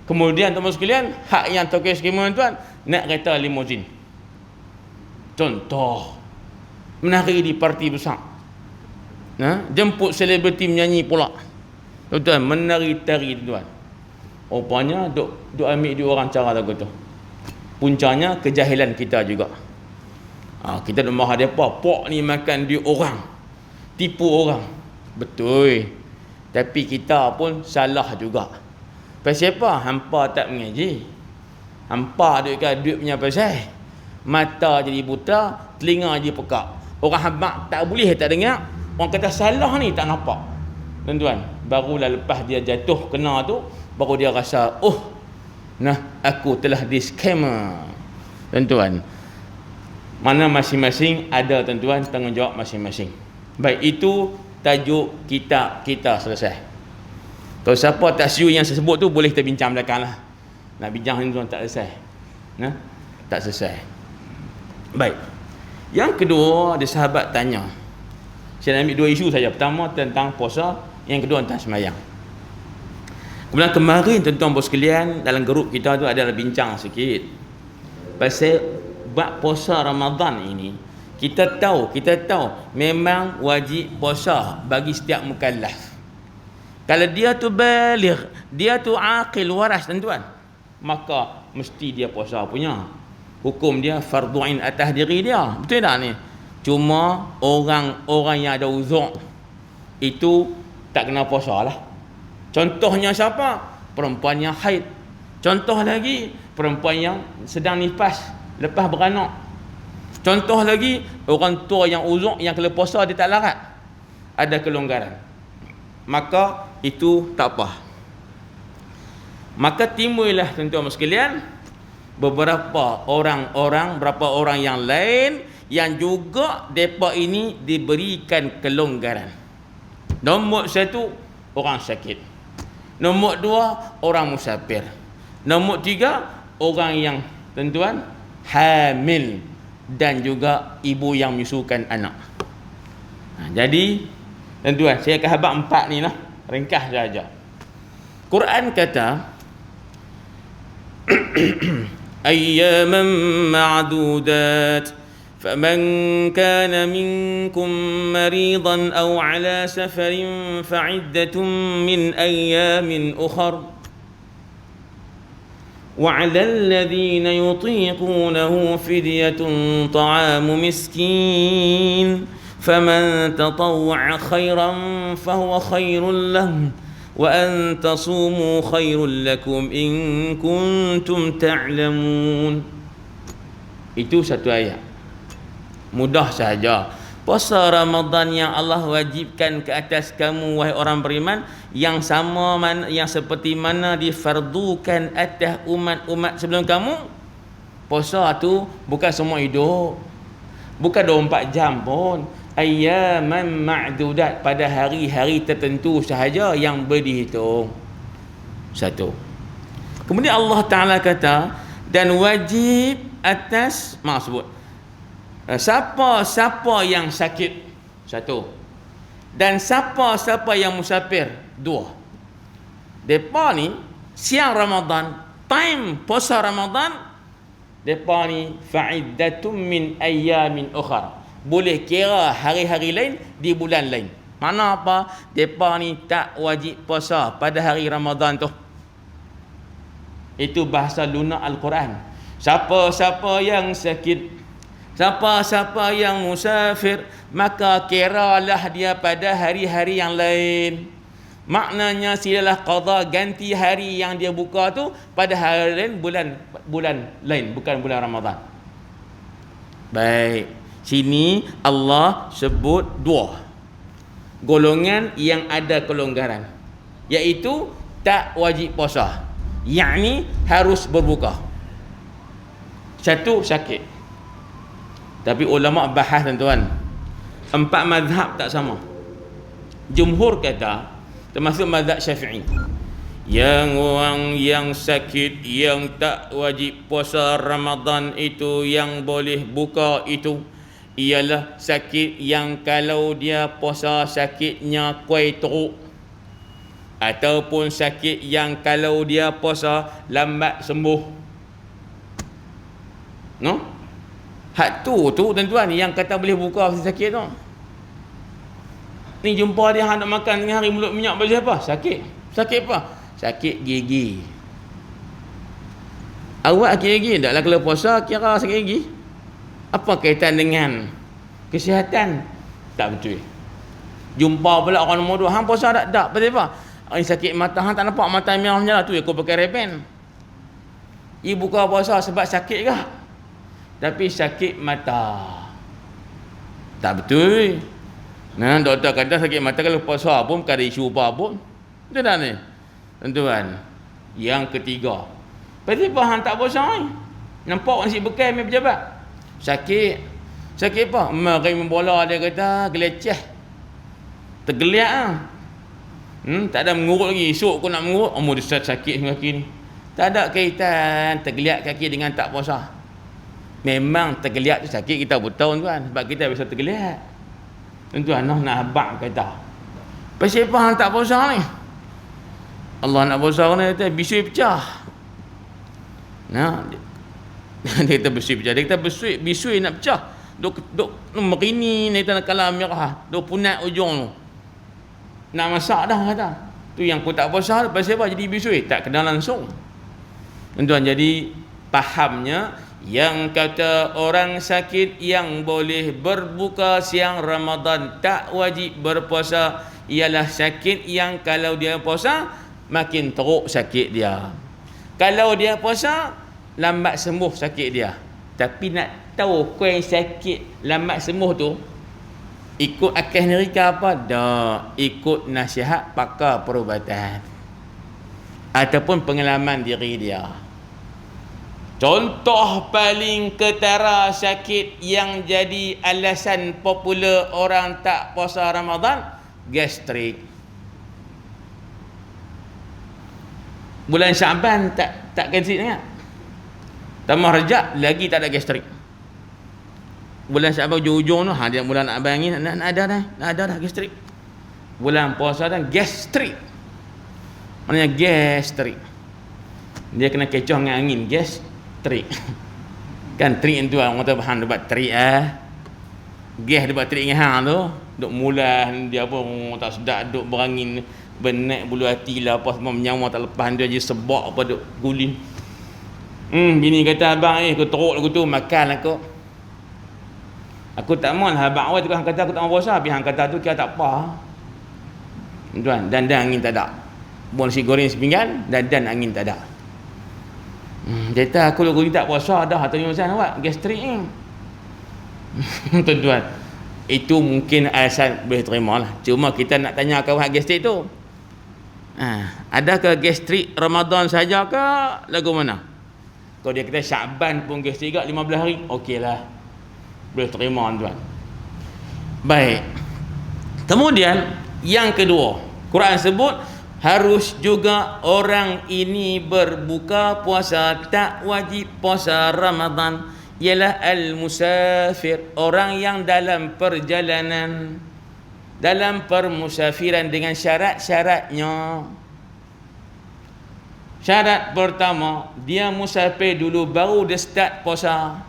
Kemudian teman sekalian, hak yang tokoh scammer tuan nak kereta limousine. Contoh, menari di parti besar. Jemput selebriti menyanyi pula. Tuan-tuan, menari-tari tuan. Rupanya duk ambil duit orang cara lagu tu. Puncanya kejahilan kita juga. Kita duk marah depa, pok ni makan duit orang, tipu orang. Betul. Tapi kita pun salah juga. Pasal apa? Hampa tak mengaji. Hampa duit punya pasal. Mata jadi buta, telinga jadi pekak. Orang habaq tak boleh tak dengar. Orang kata salah ni tak nampak. Tuan-tuan, barulah lepas dia jatuh kena tu, baru dia rasa, aku telah di scammer. Tuan-tuan, mana masing-masing ada tuan-tuan tanggungjawab masing-masing. Baik, itu tajuk kita selesai. Kalau siapa tak setuju yang saya sebut tu, boleh kita bincang belakang lah. Nak bincang ni tuan tak selesai. Tak selesai. Baik. Yang kedua, ada sahabat tanya. Saya nak ambil 2 isu saja. Pertama tentang puasa, yang kedua tentang sembahyang. Kemudian kemarin tuan-tuan bos sekalian, dalam grup kita tu ada bincang sikit pasal bab puasa Ramadan ini. Kita tahu memang wajib puasa bagi setiap mukallaf. Kalau dia tu baligh, dia tu aqil waras tuan-tuan, maka mesti dia puasa punya. Hukum dia fardu ain atas diri dia. Betul tak ni? Cuma orang yang ada uzur itu tak kena puasa lah. Contohnya siapa? Perempuan yang haid. Contoh lagi, perempuan yang sedang nifas lepas beranak. Contoh lagi, orang tua yang uzur yang kalau puasa dia tak larat, ada kelonggaran, maka itu tak apa. Maka timbullah tuan-tuan sekalian beberapa orang yang lain yang juga depa ini diberikan kelonggaran. Nombor satu, orang sakit. Nombor dua, orang musafir. Nombor tiga, orang yang tuan-tuan hamil dan juga ibu yang menyusukan anak. Jadi tuan-tuan, saya akan habaq 4 ni lah, ringkas saja. Quran kata ayyaman ma'dudat faman kana minkum maridan aw ala safarin fa'iddatun min ayyamin ukhra وعلى الذين يطيقونه فدية طعام مسكين فمن تطوع خيرا فهو خير له وأن تصوموا خير لكم إن كنتم تعلمون. Itu satu ayat, mudah saja. Puasa Ramadan yang Allah wajibkan ke atas kamu wahai orang beriman, yang seperti mana difardukan atas umat-umat sebelum kamu. Puasa tu bukan semua hidup, bukan 24 jam pun. Ayyaman ma'dudat, pada hari-hari tertentu sahaja yang berdihitung. Satu. Kemudian Allah Ta'ala kata, dan wajib atas, sebut siapa yang sakit. Satu. Dan siapa yang musafir. Dua. Depa ni siang Ramadan, time puasa Ramadan, depa ni fa'iddatum min ayyamin ukhra, boleh kira hari-hari lain di bulan lain. Mana apa? Depa ni tak wajib puasa pada hari Ramadan tu. Itu bahasa lunak Al-Quran. Siapa-siapa yang sakit, siapa-siapa yang musafir, maka kiralah dia pada hari-hari yang lain. Maknanya silalah qada, ganti hari yang dia buka tu pada hari lain, bulan lain, bukan bulan Ramadan. Baik, sini Allah sebut dua golongan yang ada kelonggaran, iaitu tak wajib puasa, yakni harus berbuka. Satu, sakit. Tapi ulama bahas tuan-tuan, 4 mazhab tak sama. Jumhur kata, termasuk mazhab Syafi'i, yang orang yang sakit yang tak wajib puasa Ramadan itu, yang boleh buka itu ialah sakit yang kalau dia puasa sakitnya kuai teruk, ataupun sakit yang kalau dia puasa lambat sembuh. No? Hak tu tuan-tuan yang kata boleh buka sakit tu. Ni jumpa dia nak makan tengah hari mulut minyak boleh apa? Sakit. Sakit apa? Sakit gigi. Awak sakit gigi taklah kalau puasa kira sakit gigi. Apa kaitan dengan kesihatan? Tak betul. Jumpa pula orang nombor 2, hang puasa tak? Betul apa? Ini sakit mata, hang tak nampak mata merah macam tu, aku pakai repen. Ibu buka puasa sebab sakit ke? Tapi sakit mata. Tak betul. Nah, doktor kata sakit mata kalau puasa pun bukan ada isu apa pun. Betul tak ni? Tuan-tuan. Yang ketiga, berarti apa hang tak puasa ni? Nampak nasi bekal main pejabat. Sakit. Sakit apa? Mari membola dia kata geleceh. Tergeliak ah. Tak ada mengurut lagi. Esok aku nak mengurut, dia sakit kaki ni. Tak ada kaitan tergeliak kaki dengan tak puasa. Memang tergeliak tu sakit, kita tahu tuan, sebab kita biasa tergeliak. Tuan-tuan nak habaq kata, pasal apa hang tak puasa ni? Allah nak puasa ni kata bisui pecah. Nah, dia kata bisui pecah, dia kata bisui nak pecah. Duk merini ni tanah kalah merah. Duk punat ujung tu. Nak masak dah kata. Tu yang aku tak puasa pasal apa jadi bisui? Tak kenal langsung. Tuan, jadi pahamnya yang kata orang sakit yang boleh berbuka siang Ramadan tak wajib berpuasa ialah sakit yang kalau dia puasa makin teruk sakit dia. Kalau dia puasa lambat sembuh sakit dia. Tapi nak tahu kau yang sakit lambat sembuh tu ikut akal nerika apa? Dah ikut nasihat pakar perubatan ataupun pengalaman diri dia. Contoh paling ketara sakit yang jadi alasan popular orang tak puasa Ramadan, gastrik. Bulan Syaban tak gastrik sangat. Tambah Rejab lagi tak ada gastrik. Bulan Syaban ujung-ujung tu, dia mula nak bayangin nak ada dah gastrik. Bulan puasa dah gastrik. Maknanya gastrik. Dia kena kecoh dengan angin, gastrik. Kan trik tu orang kata bahan debat trik gas debat trik dengan hang tu, duk mula dia apa tak sedap duk berangin benak bulu hati lah apa semua menyawa tak lepas dia je sebab apa duk guling. Bini kata abang aku teruk lagu tu makan aku. Aku tak mau lah abang awal tu hang kata aku tak mau puasa, tapi hang kata tu kira tak apa. Tuan, dan angin tak ada. Bon nasi goreng sepinggan dan angin tak ada. Kata aku lagu ni tak puasa dah atau ni macam awak gastrik ni. Tuan, itu mungkin alasan boleh terima lah. Cuma kita nak tanya kawan gastrik tu, adakah gastrik Ramadan saja ke lagu mana? Kalau dia kata Syaban pun gastrik 15 hari, okey lah, boleh terima tuan. Baik. Kemudian yang kedua, Quran sebut harus juga orang ini berbuka puasa, tak wajib puasa Ramadan, ialah al-musafir, orang yang dalam perjalanan, dalam permusafiran dengan syarat-syaratnya. Syarat pertama, dia musafir dulu baru dia start puasa.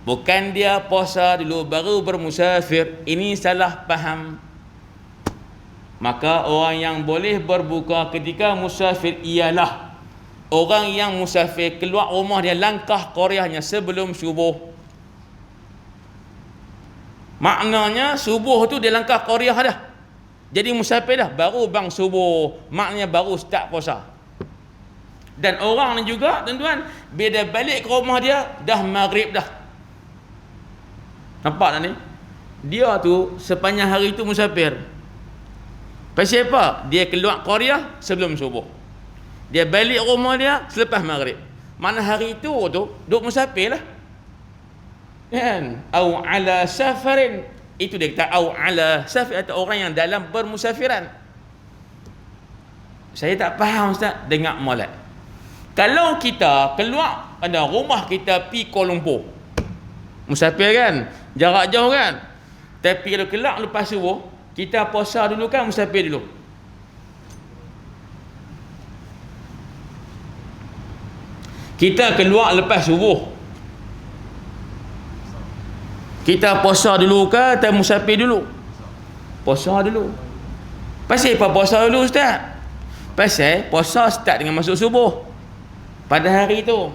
Bukan dia puasa dulu baru bermusafir. Ini salah faham. Maka orang yang boleh berbuka ketika musafir ialah orang yang musafir keluar rumah dia langkah qaryahnya sebelum subuh. Maknanya subuh tu dia langkah qaryah dah. Jadi musafir dah, baru bang subuh. Maknanya baru start puasa. Dan orang ni juga tuan-tuan, bila balik ke rumah dia dah maghrib dah. Nampak tak ni? Dia tu sepanjang hari tu musafir. Pasal apa? Dia keluar qaryah sebelum subuh. Dia balik rumah dia selepas maghrib. Mana hari tu duk musafir lah. Kan? Au ala safarin. Itu dia kata au ala safar, atau orang yang dalam bermusafiran. Saya tak faham Ustaz, dengar molek. Kalau kita keluar ada rumah kita pi Kuala Lumpur, musafir kan, jarak jauh kan, tapi kalau keluar lepas subuh, kita puasa dulu kan, musafir dulu. Kita keluar lepas subuh, kita puasa dulu ke atau musafir dulu? Puasa dulu. Pasal apa puasa dulu Ustaz? Pasal puasa start dengan masuk subuh pada hari itu.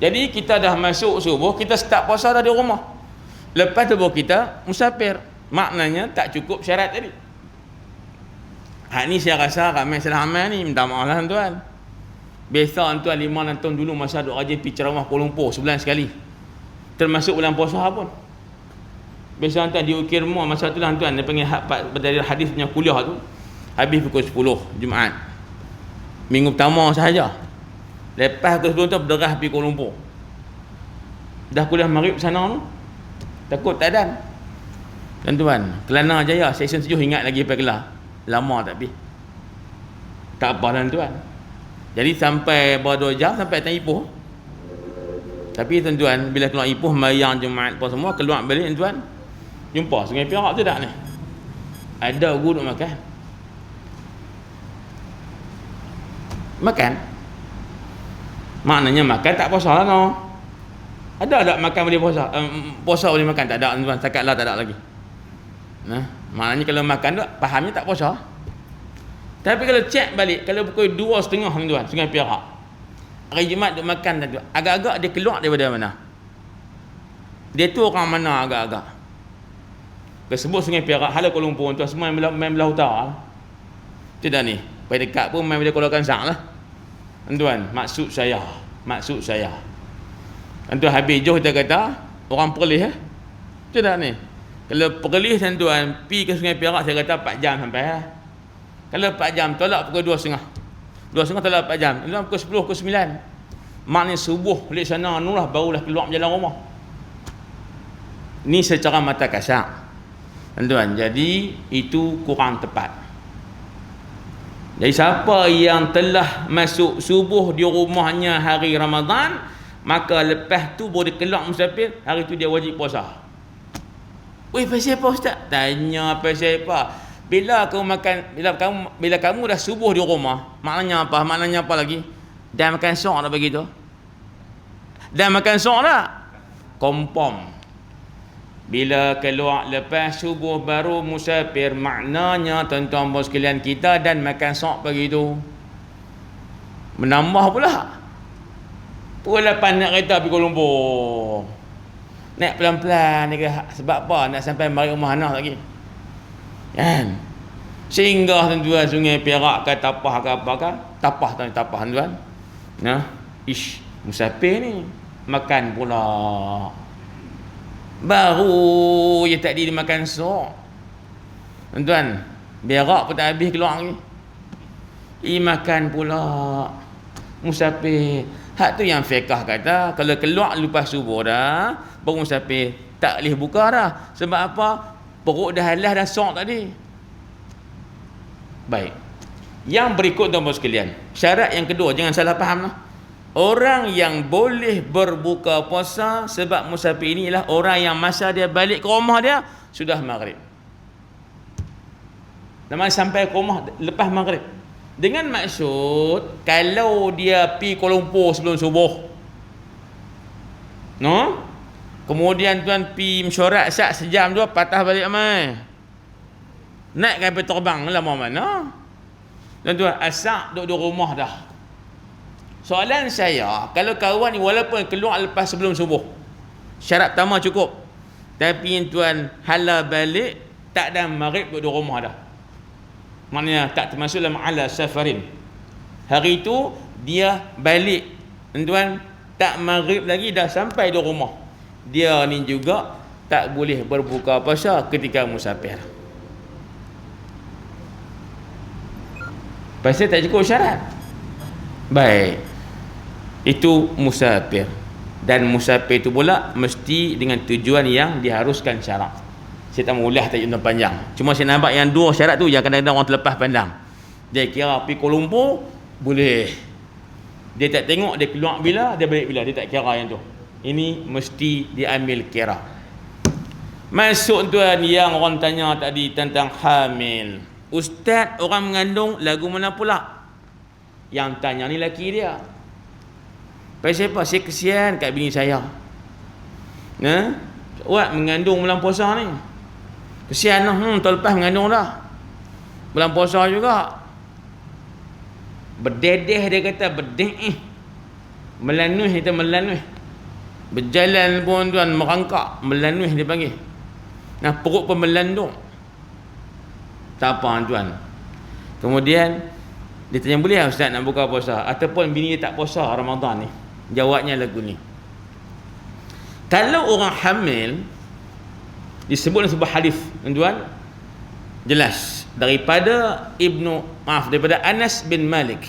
Jadi kita dah masuk subuh, kita start puasa dah di rumah. Lepas tu baru kita musafir. Maknanya tak cukup syarat tadi. Hak ni saya rasa ramai salah amal ni, minta maaf lah tuan. Biasa tuan 5-6 tahun dulu masa duk rajin pergi ceramah Kuala Lumpur sebulan sekali. Termasuk bulan puasa pun. Biasa tuan diukir rumah masa tu lah tuan, dia panggil dari hadis punya kuliah tu. Habis pukul 10 Jumaat. Minggu pertama sahaja. Lepas pukul 10 tu berderah pergi Kuala Lumpur. Dah kuliah maghrib sana tu, takut tak dan. Tuan-tuan, Kelana Jaya Seksyen 7 ingat lagi sampai Kelah. Lama tak pergi. Tak apa tuan-tuan. Jadi sampai berapa 2 jam sampai atas Ipoh. Tapi tuan-tuan, bila keluar Ipoh mayang Jumaat apa semua, keluar balik tuan, jumpa Sungai Perak tu tak ni. Ada guru makan. Makan. Maknanya makan tak puasa lah no. Ada tak makan boleh puasa? Puasa boleh makan? Tak ada tuan, setakat lah tak ada lagi. Nah, maknanya kalau makan tak, fahamnya tak puasa. Tapi kalau cek balik, kalau pukul 2.30 tuan, Sungai Perak, hari Jumaat duk makan tadi, agak-agak dia keluar daripada mana? Dia tu orang mana agak-agak? Dia sebut Sungai Perak, hala Kuala Lumpur tuan, semua main belah utara. Tidak ni, pada dekat pun main belah Kuala Kangsar lah. Tuan, maksud saya. Tuan habis jauh kita kata, orang Perlis Tidak ni. Kalau Perlis tuan, pi ke Sungai Perak saya kata 4 jam sampai Kalau 4 jam, tolak pukul 2.30. 2.30 tolak 4 jam. Tuan pukul 10, pukul 9. Maknanya subuh balik sana lah barulah keluar berjalan rumah. Ni secara mata kasar. Tuan, jadi itu kurang tepat. Jadi siapa yang telah masuk subuh di rumahnya hari Ramadan, maka lepas tu boleh keluar musafir, hari tu dia wajib puasa. Weh, pasal apa ustaz? Tanya pasal apa? Bila kamu dah subuh di rumah, maknanya apa? Maknanya apa lagi? Dah makan sok dah begitu. Dah makan sok dah. Kompom. Bila keluar lepas subuh baru musafir, maknanya tuan-tuan bos sekalian kita dan makan sok begitu. Menambah pula. Pukul 8 nak kereta pergi Kuala Lumpur. Naik pelan-pelan ni sebab apa? Nak sampai mari rumah anak lagi. Kan? Singgah tuan-tuan Sungai Perak ke Tapah ke apa ke? Tapah tuan-tuan. Nah, musafir ni makan pula. Baru je tadi dia makan sok. Tuan-tuan, berak pun tak habis keluar lagi. Makan pula. Musafir. Hak tu yang fiqh kata, kalau keluar lepas subuh dah, baru musafir, tak boleh buka dah. Sebab apa? Perut dah halas dah sok tadi. Baik. Yang berikut tuan-tuan sekalian, syarat yang kedua, jangan salah faham lah. Orang yang boleh berbuka puasa sebab musafir ini ialah orang yang masa dia balik ke rumah dia sudah maghrib. Namanya sampai ke rumah lepas maghrib. Dengan maksud, kalau dia pi Kuala Lumpur sebelum subuh, no? Kemudian tuan pi mesyuarat sejam tu patah balik mai. Naik kapal terbang lah mana? Tuan-tuan, asak duduk di rumah dah. Soalan saya, kalau kawan ni walaupun keluar lepas sebelum subuh, syarat pertama cukup. Tapi tuan halal balik, tak ada maghrib duduk di rumah dah. Maknanya tak termasuk dalam ala safarin. Hari itu dia balik, tuan tak maghrib lagi dah sampai di rumah. Dia ni juga tak boleh berbuka puasa ketika musafir. Pasal tak cukup syarat. Baik. Itu musafir. Dan musafir itu pula mesti dengan tujuan yang diharuskan syarak. Saya tak mau ulah tajuk panjang. Cuma saya nampak yang dua syarat tu yang kadang-kadang orang terlepas pandang. Dia kira pergi Kuala Lumpur boleh. Dia tak tengok dia keluar bila, dia balik bila, dia tak kira yang tu. Ini mesti diambil kira. Masuk tuan yang orang tanya tadi tentang hamil. Ustaz, orang mengandung lagu mana pula? Yang tanya ni laki dia. Pasal apa? Saya kesian kat bini saya. Nah, buat mengandung bulan puasa ni. Kesian lah, tahun lepas mengandung dah. Bulan puasa juga. Berdedeh dia kata, berdedeh. Melanuh kita melanuh. Berjalan pun tuan merangkak, melanuh dia panggil. Nah, perut pun melandung. Tak apa tuan. Kemudian dia tanya, boleh tak ustaz nak buka puasa? Ataupun bini dia tak puasa Ramadan ni? Jawabnya lagu ni. Kalau orang hamil, disebut dalam sebuah hadis, tuan, jelas daripada daripada Anas bin Malik.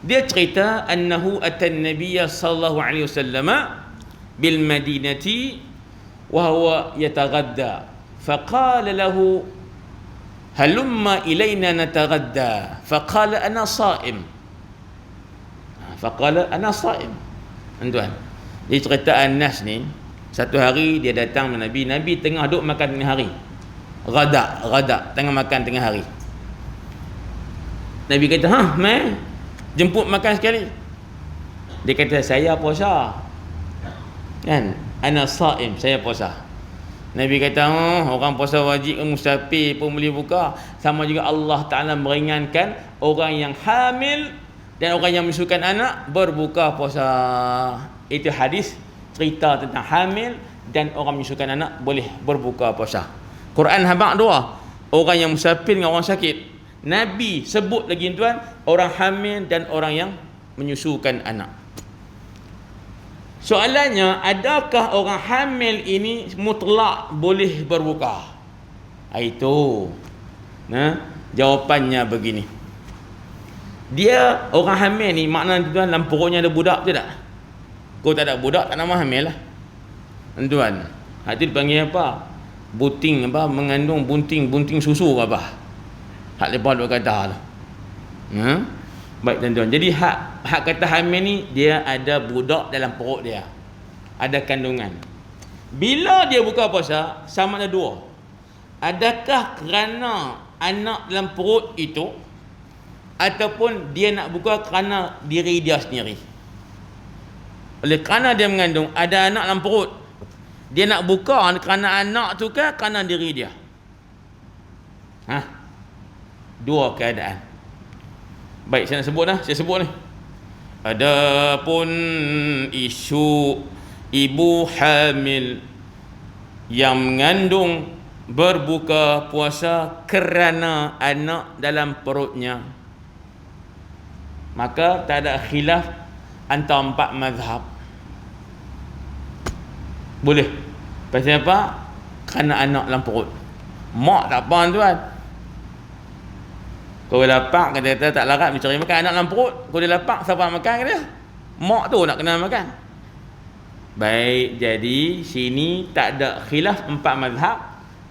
Dia cerita annahu atan nabiyya sallallahu alaihi wasallam bil madinati wa huwa yataghadda faqala lahu halumma ilayna nataghadda faqala ana sha'im. Faqala ana sha'im. Tuan, dia cerita Anas ni, satu hari dia datang ke Nabi tengah duduk makan tengah hari. Ghadak, tengah makan tengah hari. Nabi kata, mai jemput makan sekali. Dia kata, saya puasa. Kan? Ana saim, saya puasa. Nabi kata, orang puasa wajib musafir pun boleh buka. Sama juga Allah Ta'ala meringankan orang yang hamil dan orang yang menyusukan anak berbuka puasa. Itu hadis cerita tentang hamil dan orang menyusukan anak boleh berbuka puasa. Quran habaq dua, orang yang musafir dengan orang sakit. Nabi sebut lagi tuan, orang hamil dan orang yang menyusukan anak. Soalannya, adakah orang hamil ini mutlak boleh berbuka? Itu. Jawapannya begini. Dia orang hamil ni maknanya tuan dalam perutnya ada budak tu tak? Kau tak ada budak tak nama hamil lah. Tuan. Hati dipanggil apa? Bunting apa? Mengandung bunting susu ke apa? Hak lepas duk kata tu. Baik tuan-tuan. Jadi hak kata hamil ni dia ada budak dalam perut dia. Ada kandungan. Bila dia buka puasa sama ada dua. Adakah kerana anak dalam perut itu ataupun dia nak buka kerana diri dia sendiri. Oleh kerana dia mengandung ada anak dalam perut. Dia nak buka kerana anak tu ke kerana diri dia? Dua keadaan. Baik, saya nak sebut dah. Saya sebut ni. Adapun isu ibu hamil yang mengandung berbuka puasa kerana anak dalam perutnya, maka tak ada khilaf antara empat mazhab. Boleh. Pasal apa? Kerana anak dalam perut. Mak tak apa tuan. Kau lapar, kata tak larat mencari makan anak dalam perut. Kau dia lapar, siapa nak makan dia? Mak tu nak kena makan. Baik, jadi sini tak ada khilaf empat mazhab.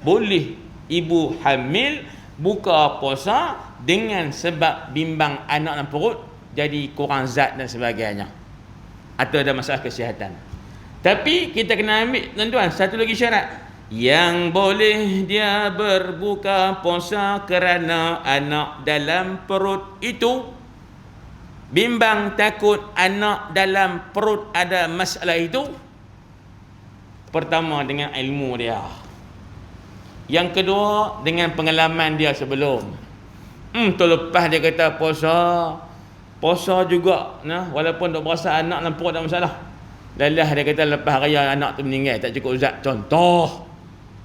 Boleh ibu hamil buka puasa dengan sebab bimbang anak dalam perut, jadi kurang zat dan sebagainya, atau ada masalah kesihatan. Tapi kita kena ambil tuan-tuan satu lagi syarat. Yang boleh dia berbuka puasa kerana anak dalam perut itu, bimbang takut anak dalam perut ada masalah itu. Pertama dengan ilmu dia. Yang kedua dengan pengalaman dia sebelum. Terlepas dia kata puasa juga, walaupun dok berasa anak dalam perut ada masalah. Lalah dia kata lepas raya anak tu meninggal, tak cukup zat.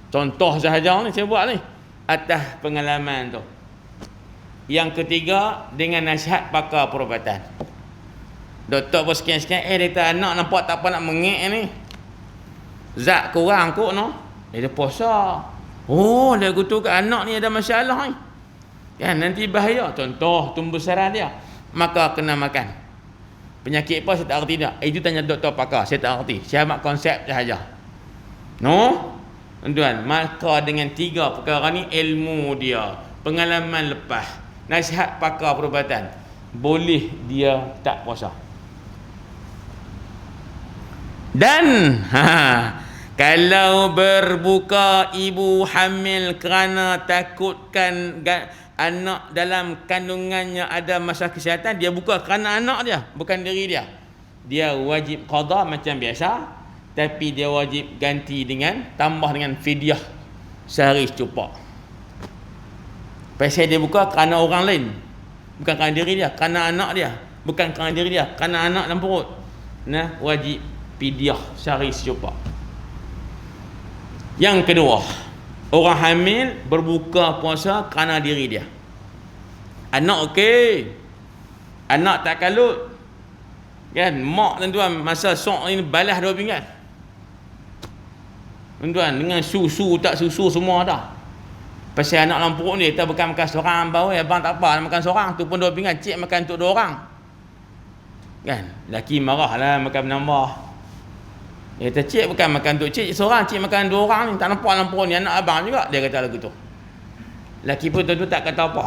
Contoh sahaja ni saya buat ni atas pengalaman tu. Yang ketiga dengan nasihat pakar perubatan. Doktor pun sekian-sekian dia kata anak nampak tak apa nak mengek ni. Zat kurang kot no. Dia puasa. Dia kutu ke anak ni ada masalah ni. Kan nanti bahaya. Contoh tumbuh saraf dia. Maka kena makan. Penyakit apa saya tak erti dah. Itu tanya doktor pakar, saya tak erti. Saya amat konsep sahaja. No? Tuan, maka dengan tiga perkara ni, ilmu dia, pengalaman lepas, nasihat pakar perubatan, boleh dia tak puasa. Dan kalau berbuka ibu hamil kerana takutkan anak dalam kandungannya ada masalah kesihatan, dia buka kerana anak dia, bukan diri dia. Dia wajib qada macam biasa, tapi dia wajib ganti dengan tambah dengan fidyah sehari secupak. Pasal dia buka kerana orang lain, bukan kerana diri dia, kerana anak dia, bukan kerana diri dia, kerana anak dalam perut. Wajib fidyah sehari secupak. Yang kedua, orang hamil berbuka puasa kerana diri dia. Anak okey, anak tak kalut, kan? Mak tuan-tuan masa sok ni balas 2 pinggan. Tuan-tuan dengan susu tak susu semua dah. Pasal anak dalam perut ni kita bukan makan seorang bau, abang tak apa nak makan seorang, tu pun 2 pinggan, cik makan untuk 2 orang. Kan? Laki marahlah makan menambah. Dia kata cik bukan makan untuk cik seorang, cik makan 2 orang ni, tak nampak dalam perut ni anak abang juga, dia kata lagu tu. Laki pun tu tak kata apa.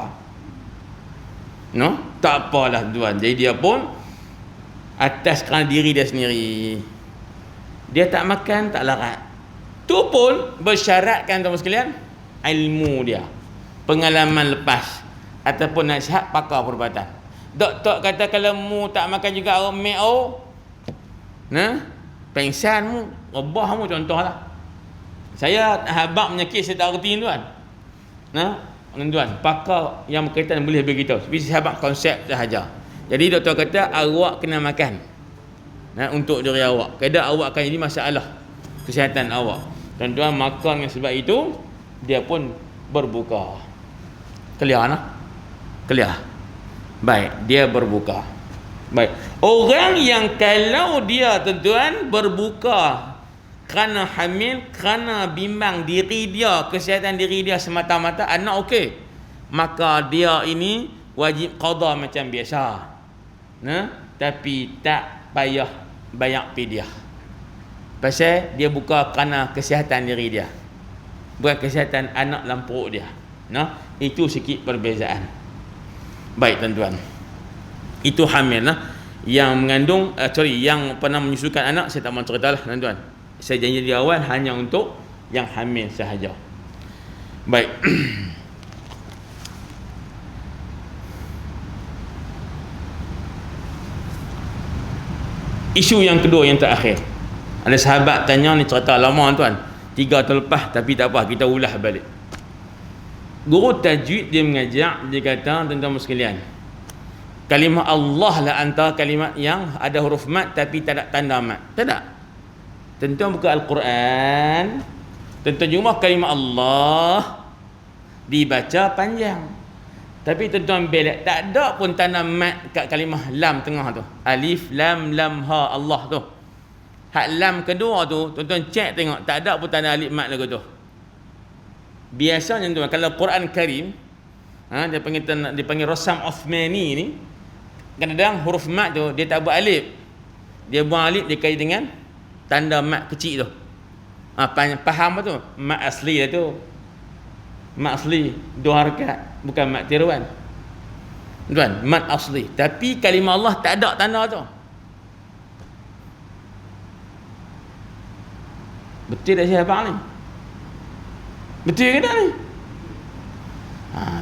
No? Tak apalah tuan. Jadi dia pun atas kerana diri dia sendiri. Dia tak makan, tak larat. Tu pun bersyaratkan tuan sekalian, ilmu dia, pengalaman lepas ataupun nasihat pakar perubatan. Doktor kata kalau mu tak makan juga mek Pengsan mu, rebah mu contohlah. Saya habaq penyakit saya tak erti tuan. Tuan, pakar yang berkaitan boleh beritahu. Tapi saya habaq konsep sahaja. Jadi doktor kata awak kena makan. Untuk diri awak. Kadang awak akan jadi masalah kesihatan awak. Tuan-tuan makan dengan sebab itu dia pun berbuka. Clear nah? Clear. Baik, dia berbuka. Baik. Orang yang kalau dia tuan-tuan berbuka kerana hamil, kerana bimbang diri dia, kesihatan diri dia semata-mata, anak okey, maka dia ini wajib qada macam biasa. Tapi tak payah bayar fidyah. Pasal dia buka kerana kesihatan diri dia, bukan kesihatan anak dalam perut dia. Itu sikit perbezaan. Baik tuan-tuan, itu hamil yang mengandung yang pernah menyusukan anak saya tak mahu cerita lah tuan-tuan. Saya janji di awal hanya untuk yang hamil sahaja. Baik. Isu yang kedua yang terakhir. Ada sahabat tanya ni cerita lama tuan. 3 tahun lepas tapi tak apa, kita ulah balik. Guru tajwid dia mengajar, dia kata tuan-tuan sekalian, kalimah Allah lah antara kalimat yang ada huruf mat tapi tak ada tanda mat. Tak ada. Tuan-tuan buka Al-Quran, tuan-tuan jumpa kalimah Allah dibaca panjang. Tapi tuan-tuan belak, tak ada pun tanda mat kat kalimah lam tengah tu. Alif, lam, lam, ha, Allah tu. Hak lam kedua tu, tuan-tuan cek tengok, tak ada pun tanda alif mat lagu tu. Biasanya tuan, kalau Quran Karim, dia panggil Rasam Uthmani ni, kadang-kadang huruf mat tu dia tak buat alif. Dia buang alif dia kait dengan tanda mat kecil tu. Faham tu? Mat asli lah tu. Mat asli 2 harakat, bukan mat tiruan. Tuan, mat asli. Tapi kalimah Allah tak ada tanda tu. Betul tak saya faham ni? Betul ke tak ni?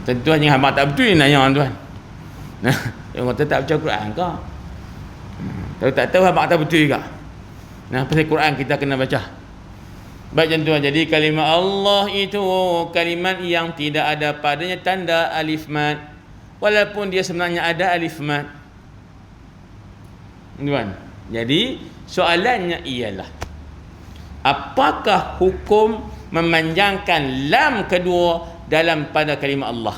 Tuan-tuan yang habaq tak betul ni nanya tuan. Yang kata tak baca Quran ke? Kalau tak tahu habaq tak betul juga. Pasal Quran kita kena baca. Baik tuan-tuan, jadi kalimah Allah itu kalimat yang tidak ada padanya tanda alif mat, walaupun dia sebenarnya ada alif mat. Tuan, jadi soalannya ialah, apakah hukum memanjangkan lam kedua dalam pada kalimah Allah?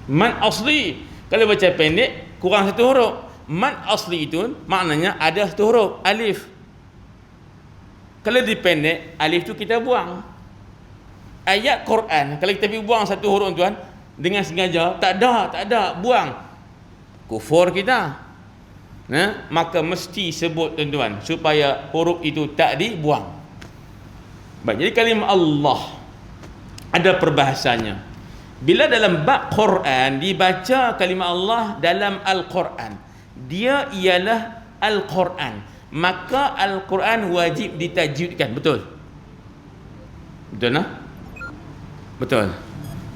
Man asli, kalau baca pendek kurang 1 huruf. Man asli itu maknanya ada 1 huruf, alif. Kalau dipendek, alif tu kita buang. Ayat Quran, kalau kita buang 1 huruf tuan, dengan sengaja, tak ada, buang. Kufur kita. Maka mesti sebut tuan-tuan, supaya huruf itu tak dibuang. Baik, jadi kalimah Allah ada perbahasannya. Bila dalam bab Quran dibaca kalimah Allah dalam Al-Quran, dia ialah Al-Quran, maka Al-Quran wajib ditajwidkan. Betul? Betul nah? Betul.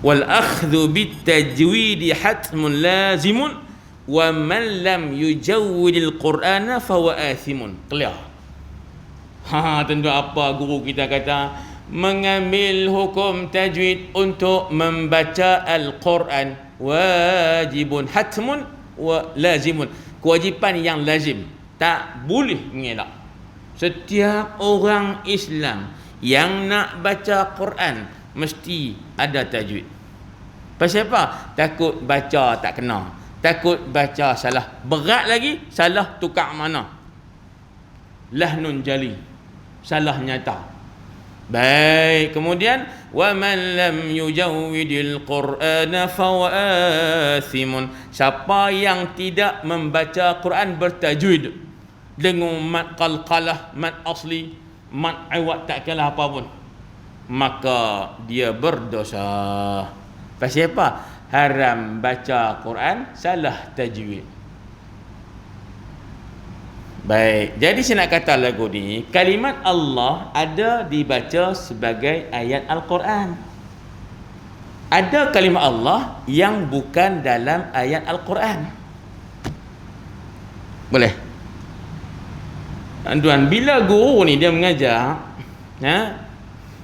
Wal akhdhu bit tajwidi hatmun lazimun wa man lam yujawwidil Qur'ana fa huwa athimun. Clear. Tentu apa guru kita kata, mengambil hukum tajwid untuk membaca Al-Quran wajibun hatmun wa lazimun. Kewajipan yang lazim, tak boleh mengelak. Setiap orang Islam yang nak baca Quran mesti ada tajwid. Pasal apa? Takut baca tak kena, takut baca salah, berat lagi salah tukar mana, lahnun jali, salah nyata. Baik, kemudian wa man lam yujawwidil Qur'ana fa huwa athimun. Siapa yang tidak membaca Quran bertajwid dengan mat qalqalah, mat asli, mat iwad tak kala apa pun, maka dia berdosa. Pasal apa? Haram baca Quran salah tajwid. Baik, jadi saya nak kata lagu ni, kalimat Allah ada dibaca sebagai ayat Al-Quran. Ada kalimat Allah yang bukan dalam ayat Al-Quran. Boleh? Tuan, bila guru ni dia mengajar,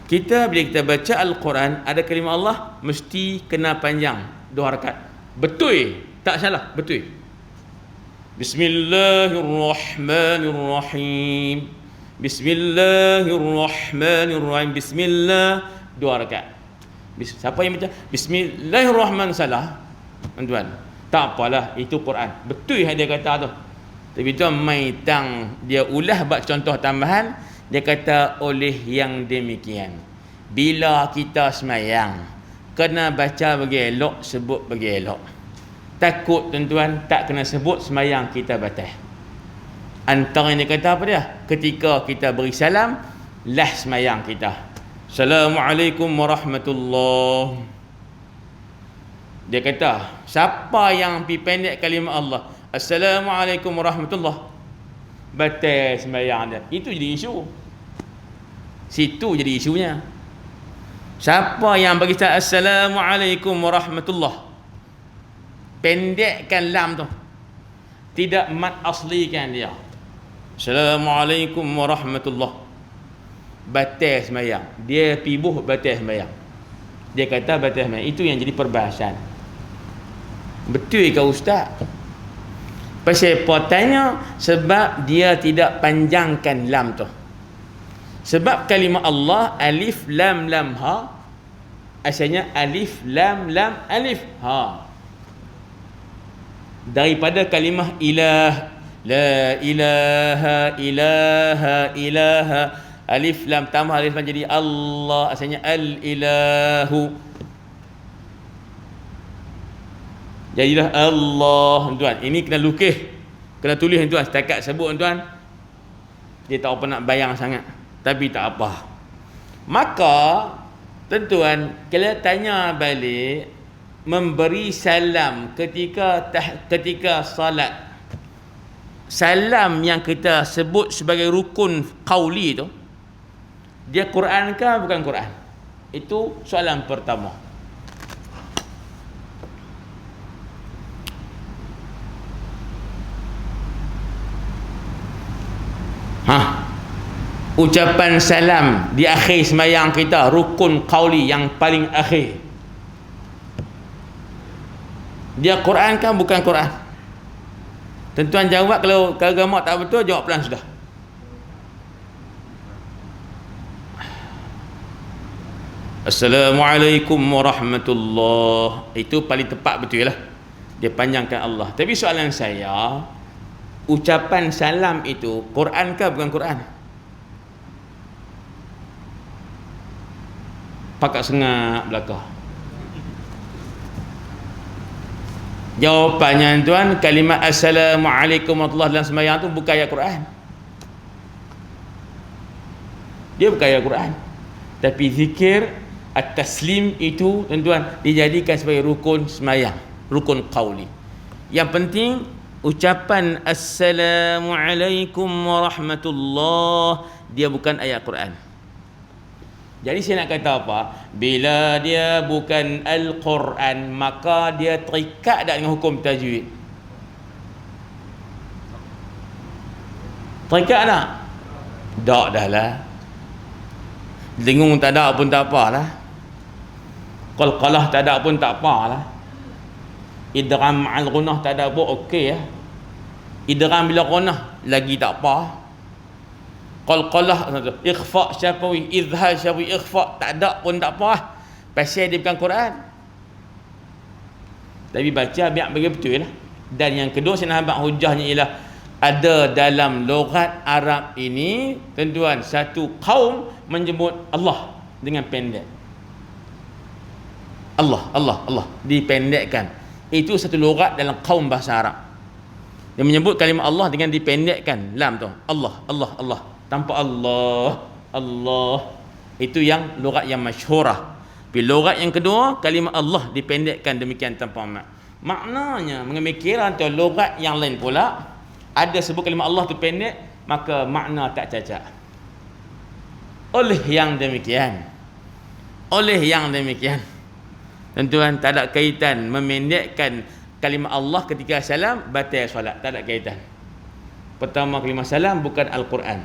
kita bila kita baca Al-Quran, ada kalimah Allah mesti kena panjang 2 rakaat. Betul, tak salah, betul. Bismillahirrahmanirrahim. Bismillahirrahmanirrahim. Bismillah 2 rakaat. Siapa yang baca Bismillahirrahmanirrahim salah, tuan, tak apalah, itu Quran. Betul yang dia kata tu. Tapi tuan mai tang dia ulah buat contoh tambahan, dia kata oleh yang demikian, bila kita semayang kena baca bagi elok, sebut bagi elok. Takut tuan-tuan tak kena sebut, semayang kita batal. Antara yang dia kata apa dia? Ketika kita beri salam, lah semayang kita. Assalamualaikum warahmatullahi. Dia kata, siapa yang pergi pendek kalimah Allah, Assalamualaikum warahmatullahi, batal sembahyang dia. Itu jadi isu. Situ jadi isunya. Siapa yang bagi saya Assalamualaikum warahmatullahi, pendekkan lam tu, tidak mat aslikan dia, Assalamualaikum warahmatullahi, batal sembahyang. Dia pibuh batal sembahyang. Dia kata batal sembahyang. Itu yang jadi perbahasan. Betul ke ustaz? Pasal apa tanya? Sebab dia tidak panjangkan lam tu. Sebab kalimah Allah alif lam lam ha, asalnya alif lam lam alif ha. Daripada kalimah ilah, la ilaha ilaha ilaha, alif lam tambah alif lam jadi Allah, asalnya al ilahu, jadilah Allah. Tuan, ini kena lukis, kena tulis tuan. Setakat sebut tuan, dia tak apa nak bayang sangat, tapi tak apa. Maka tuan, kalau tanya balik, memberi salam ketika salat, salam yang kita sebut sebagai rukun qauli tu, dia Quran ke bukan Quran? Itu soalan pertama. Ucapan salam di akhir sembahyang kita, rukun qauli yang paling akhir, dia Quran kan bukan Quran? Tuan jawab. Kalau agama tak betul, jawab pelan sudah. Assalamualaikum warahmatullahi, itu paling tepat, betul lah, dia panjangkan Allah. Tapi soalan saya, ucapan salam itu Quran ke bukan Quran? Pakat sengak belakang. Jawapannya tuan, kalimat Assalamualaikum warahmatullahi dalam sembahyang tu bukan ayat Quran. Dia bukan ayat Quran. Tapi zikir at-taslim itu tuan-tuan dijadikan sebagai rukun sembahyang, rukun qauli. Yang penting ucapan Assalamualaikum warahmatullahi, dia bukan ayat Quran. Jadi saya nak kata apa? Bila dia bukan Al-Quran, maka dia terikat tak dengan hukum tajwid? Terikat tak? Tak dah lah. Dengung tak ada pun tak apalah. Qalqalah tak ada pun tak apalah. Idgham ma'al ghunnah tak ada pun okey ya. Idgham bila ghunnah lagi tak apa. Qalqalah, ikhfa syafawi, izhar syafawi, ikhfa tak ada pun tak apa, pasal dia bukan Quran. Tapi baca biar bagi betul lah. Dan yang kedua, saya nak habaq hujahnya ialah ada dalam logat Arab ini tuan-tuan, satu kaum menyebut Allah dengan pendek. Allah, Allah, Allah dipendekkan. Itu satu logat dalam kaum bahasa Arab. Dia menyebut kalimah Allah dengan dipendekkan lam tu. Allah, Allah, Allah, tanpa Allah, Allah. Itu yang logat yang masyhurah. Tapi logat yang kedua, kalimah Allah dipendekkan demikian tanpa mak. Maknanya mengambil kira tu logat yang lain pula ada sebut kalimah Allah tu pendek, maka makna tak cacat. Oleh yang demikian, tuan-tuan, tak ada kaitan memendekkan kalimah Allah ketika salam batal solat, tak ada kaitan. pertama kalimah salam bukan Al-Quran,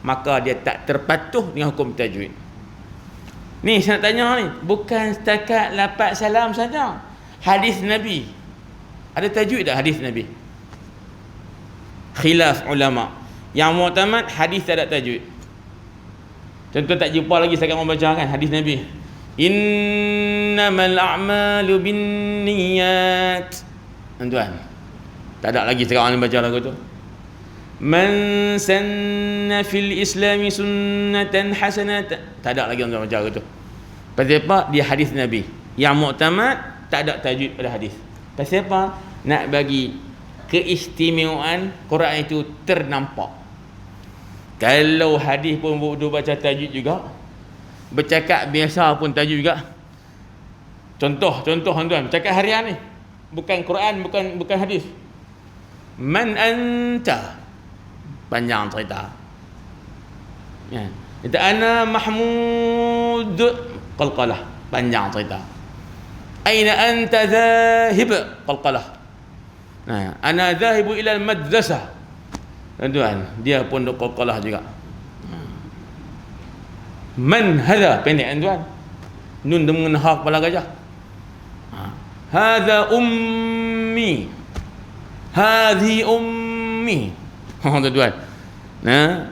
maka dia tak terpatuh dengan hukum tajwid. Ni saya nak tanya ni, bukan setakat lafaz salam saja. Hadis Nabi, ada tajwid tak hadis Nabi? Khilaf ulama. Yang mu'tamad hadis tak ada tajwid. Contoh tak jumpa lagi saya akan membacakan hadis Nabi. Innamal a'malu binniyat. Tuan, tak ada lagi sekarang ni baca lagu tu. Man sanna fil islami sunnatan hasanatan. Tak ada lagi orang baca lagu tu. Pasal apa? Dia hadis Nabi. Yang muktamad tak ada tajwid pada hadis. Pasal apa? Nak bagi keistimewaan Quran itu ternampak. Kalau hadis pun bodoh baca tajwid juga, bercakap biasa pun tajwid juga. Contoh tuan, cakap harian ni bukan Quran, bukan hadis. Man anta, panjang cerita. Ya. Kita ana Mahmud, qalqalah, panjang cerita. Aina anta dhahib, qalqalah. Nah, ana dhahibu ila al-madrasah. Tuan, dia pun qalqalah juga. Man hadha, pendek tuan. Nun dengan ha kepala gajah. Hadha ummi. Hadhi ummi. Tuan. Nah.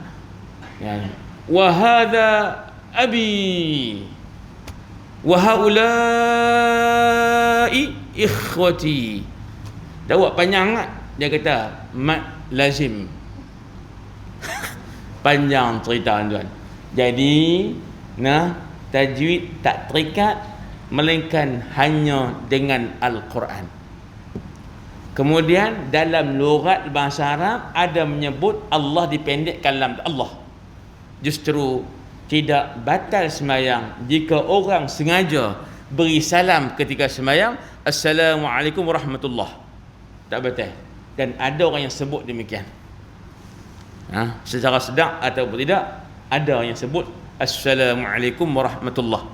Ya. Wa hadha abi. Wa haula'i ikhwati. Dah buat panjang tak? Dia kata mat lazim. Panjang cerita tuan. Jadi, tajwid tak terikat melainkan hanya dengan Al-Quran. Kemudian dalam lughat bahasa Arab ada menyebut Allah dipendekkan dalam Allah. Justru tidak batal sembahyang jika orang sengaja beri salam ketika sembahyang, Assalamualaikum warahmatullahi. Tak batal. Dan ada orang yang sebut demikian. Secara sedang ataupun tidak, ada yang sebut Assalamualaikum warahmatullahi.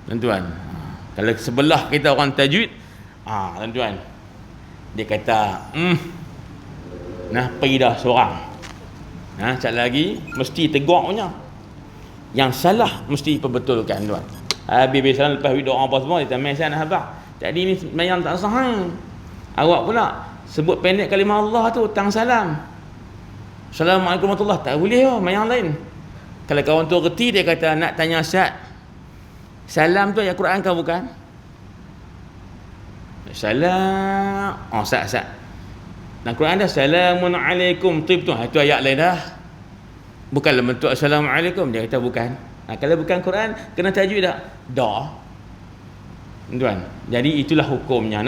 Tuan-tuan, kalau sebelah kita orang tajwid, tuan-tuan, dia kata pergi dah seorang. Sekali lagi mesti tegur punya. Yang salah mesti perbetulkan tuan. Habis salam lepas doa apa semua, dia tamai sana habaq. Jadi ni sembahyang tak sah. Awak pula sebut pendek kalimah Allah tu tang salam. Assalamualaikum warahmatullahi, tak boleh yang lain. Kalau kawan tu reti, dia kata nak tanya Ustaz, salam tu ayat Quran kau bukan? Salam, Ustaz. Dalam Quran ada Assalamun alaikum tib tu, itu ayat lain dah. Bukanlah bentuk Assalamualaikum, dia kata bukan. Kalau bukan Quran, kena tajwid tak? Dah. Tuan, jadi itulah hukumnya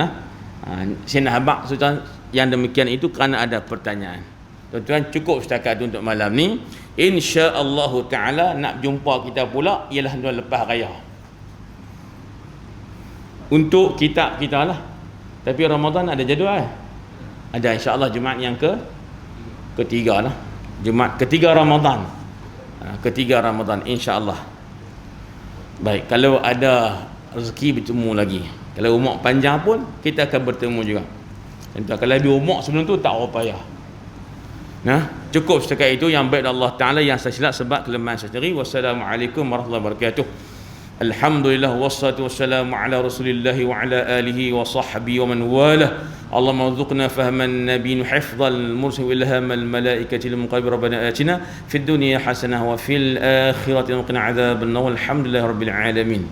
saya nak habaq sultan yang demikian itu kerana ada pertanyaan. Tuan-tuan, cukup setakat untuk malam ni. Insya-Allah taala nak jumpa kita pula ialah tuan lepas raya. Untuk kitab kita lah. Tapi Ramadan ada jadual. Ada insya-Allah Jumaat yang ketiga lah. Jumaat ketiga Ramadan. Ketiga Ramadan insya-Allah. Baik, kalau ada rezeki bertemu lagi. Kalau umur panjang pun kita akan bertemu juga. Dan kalau lebih umur sebelum tu tak apa payah. Cukup setakat itu. Yang baik Allah Ta'ala, yang saya silap sebab kelemahan saya sendiri. Wassalamualaikum warahmatullahi wabarakatuh. Alhamdulillah wassalatu wassalamu ala Rasulillah wa ala alihi wa sahbihi wa man walah. Allahumma rzuqna fahman nabiyyin hifdhal mursal wa ilhamal malaikati lil muqarrabin. Rabbana atina fid dunya hasanah wa fil akhirati qina adzaban nar. Alhamdulillah rabbil alamin.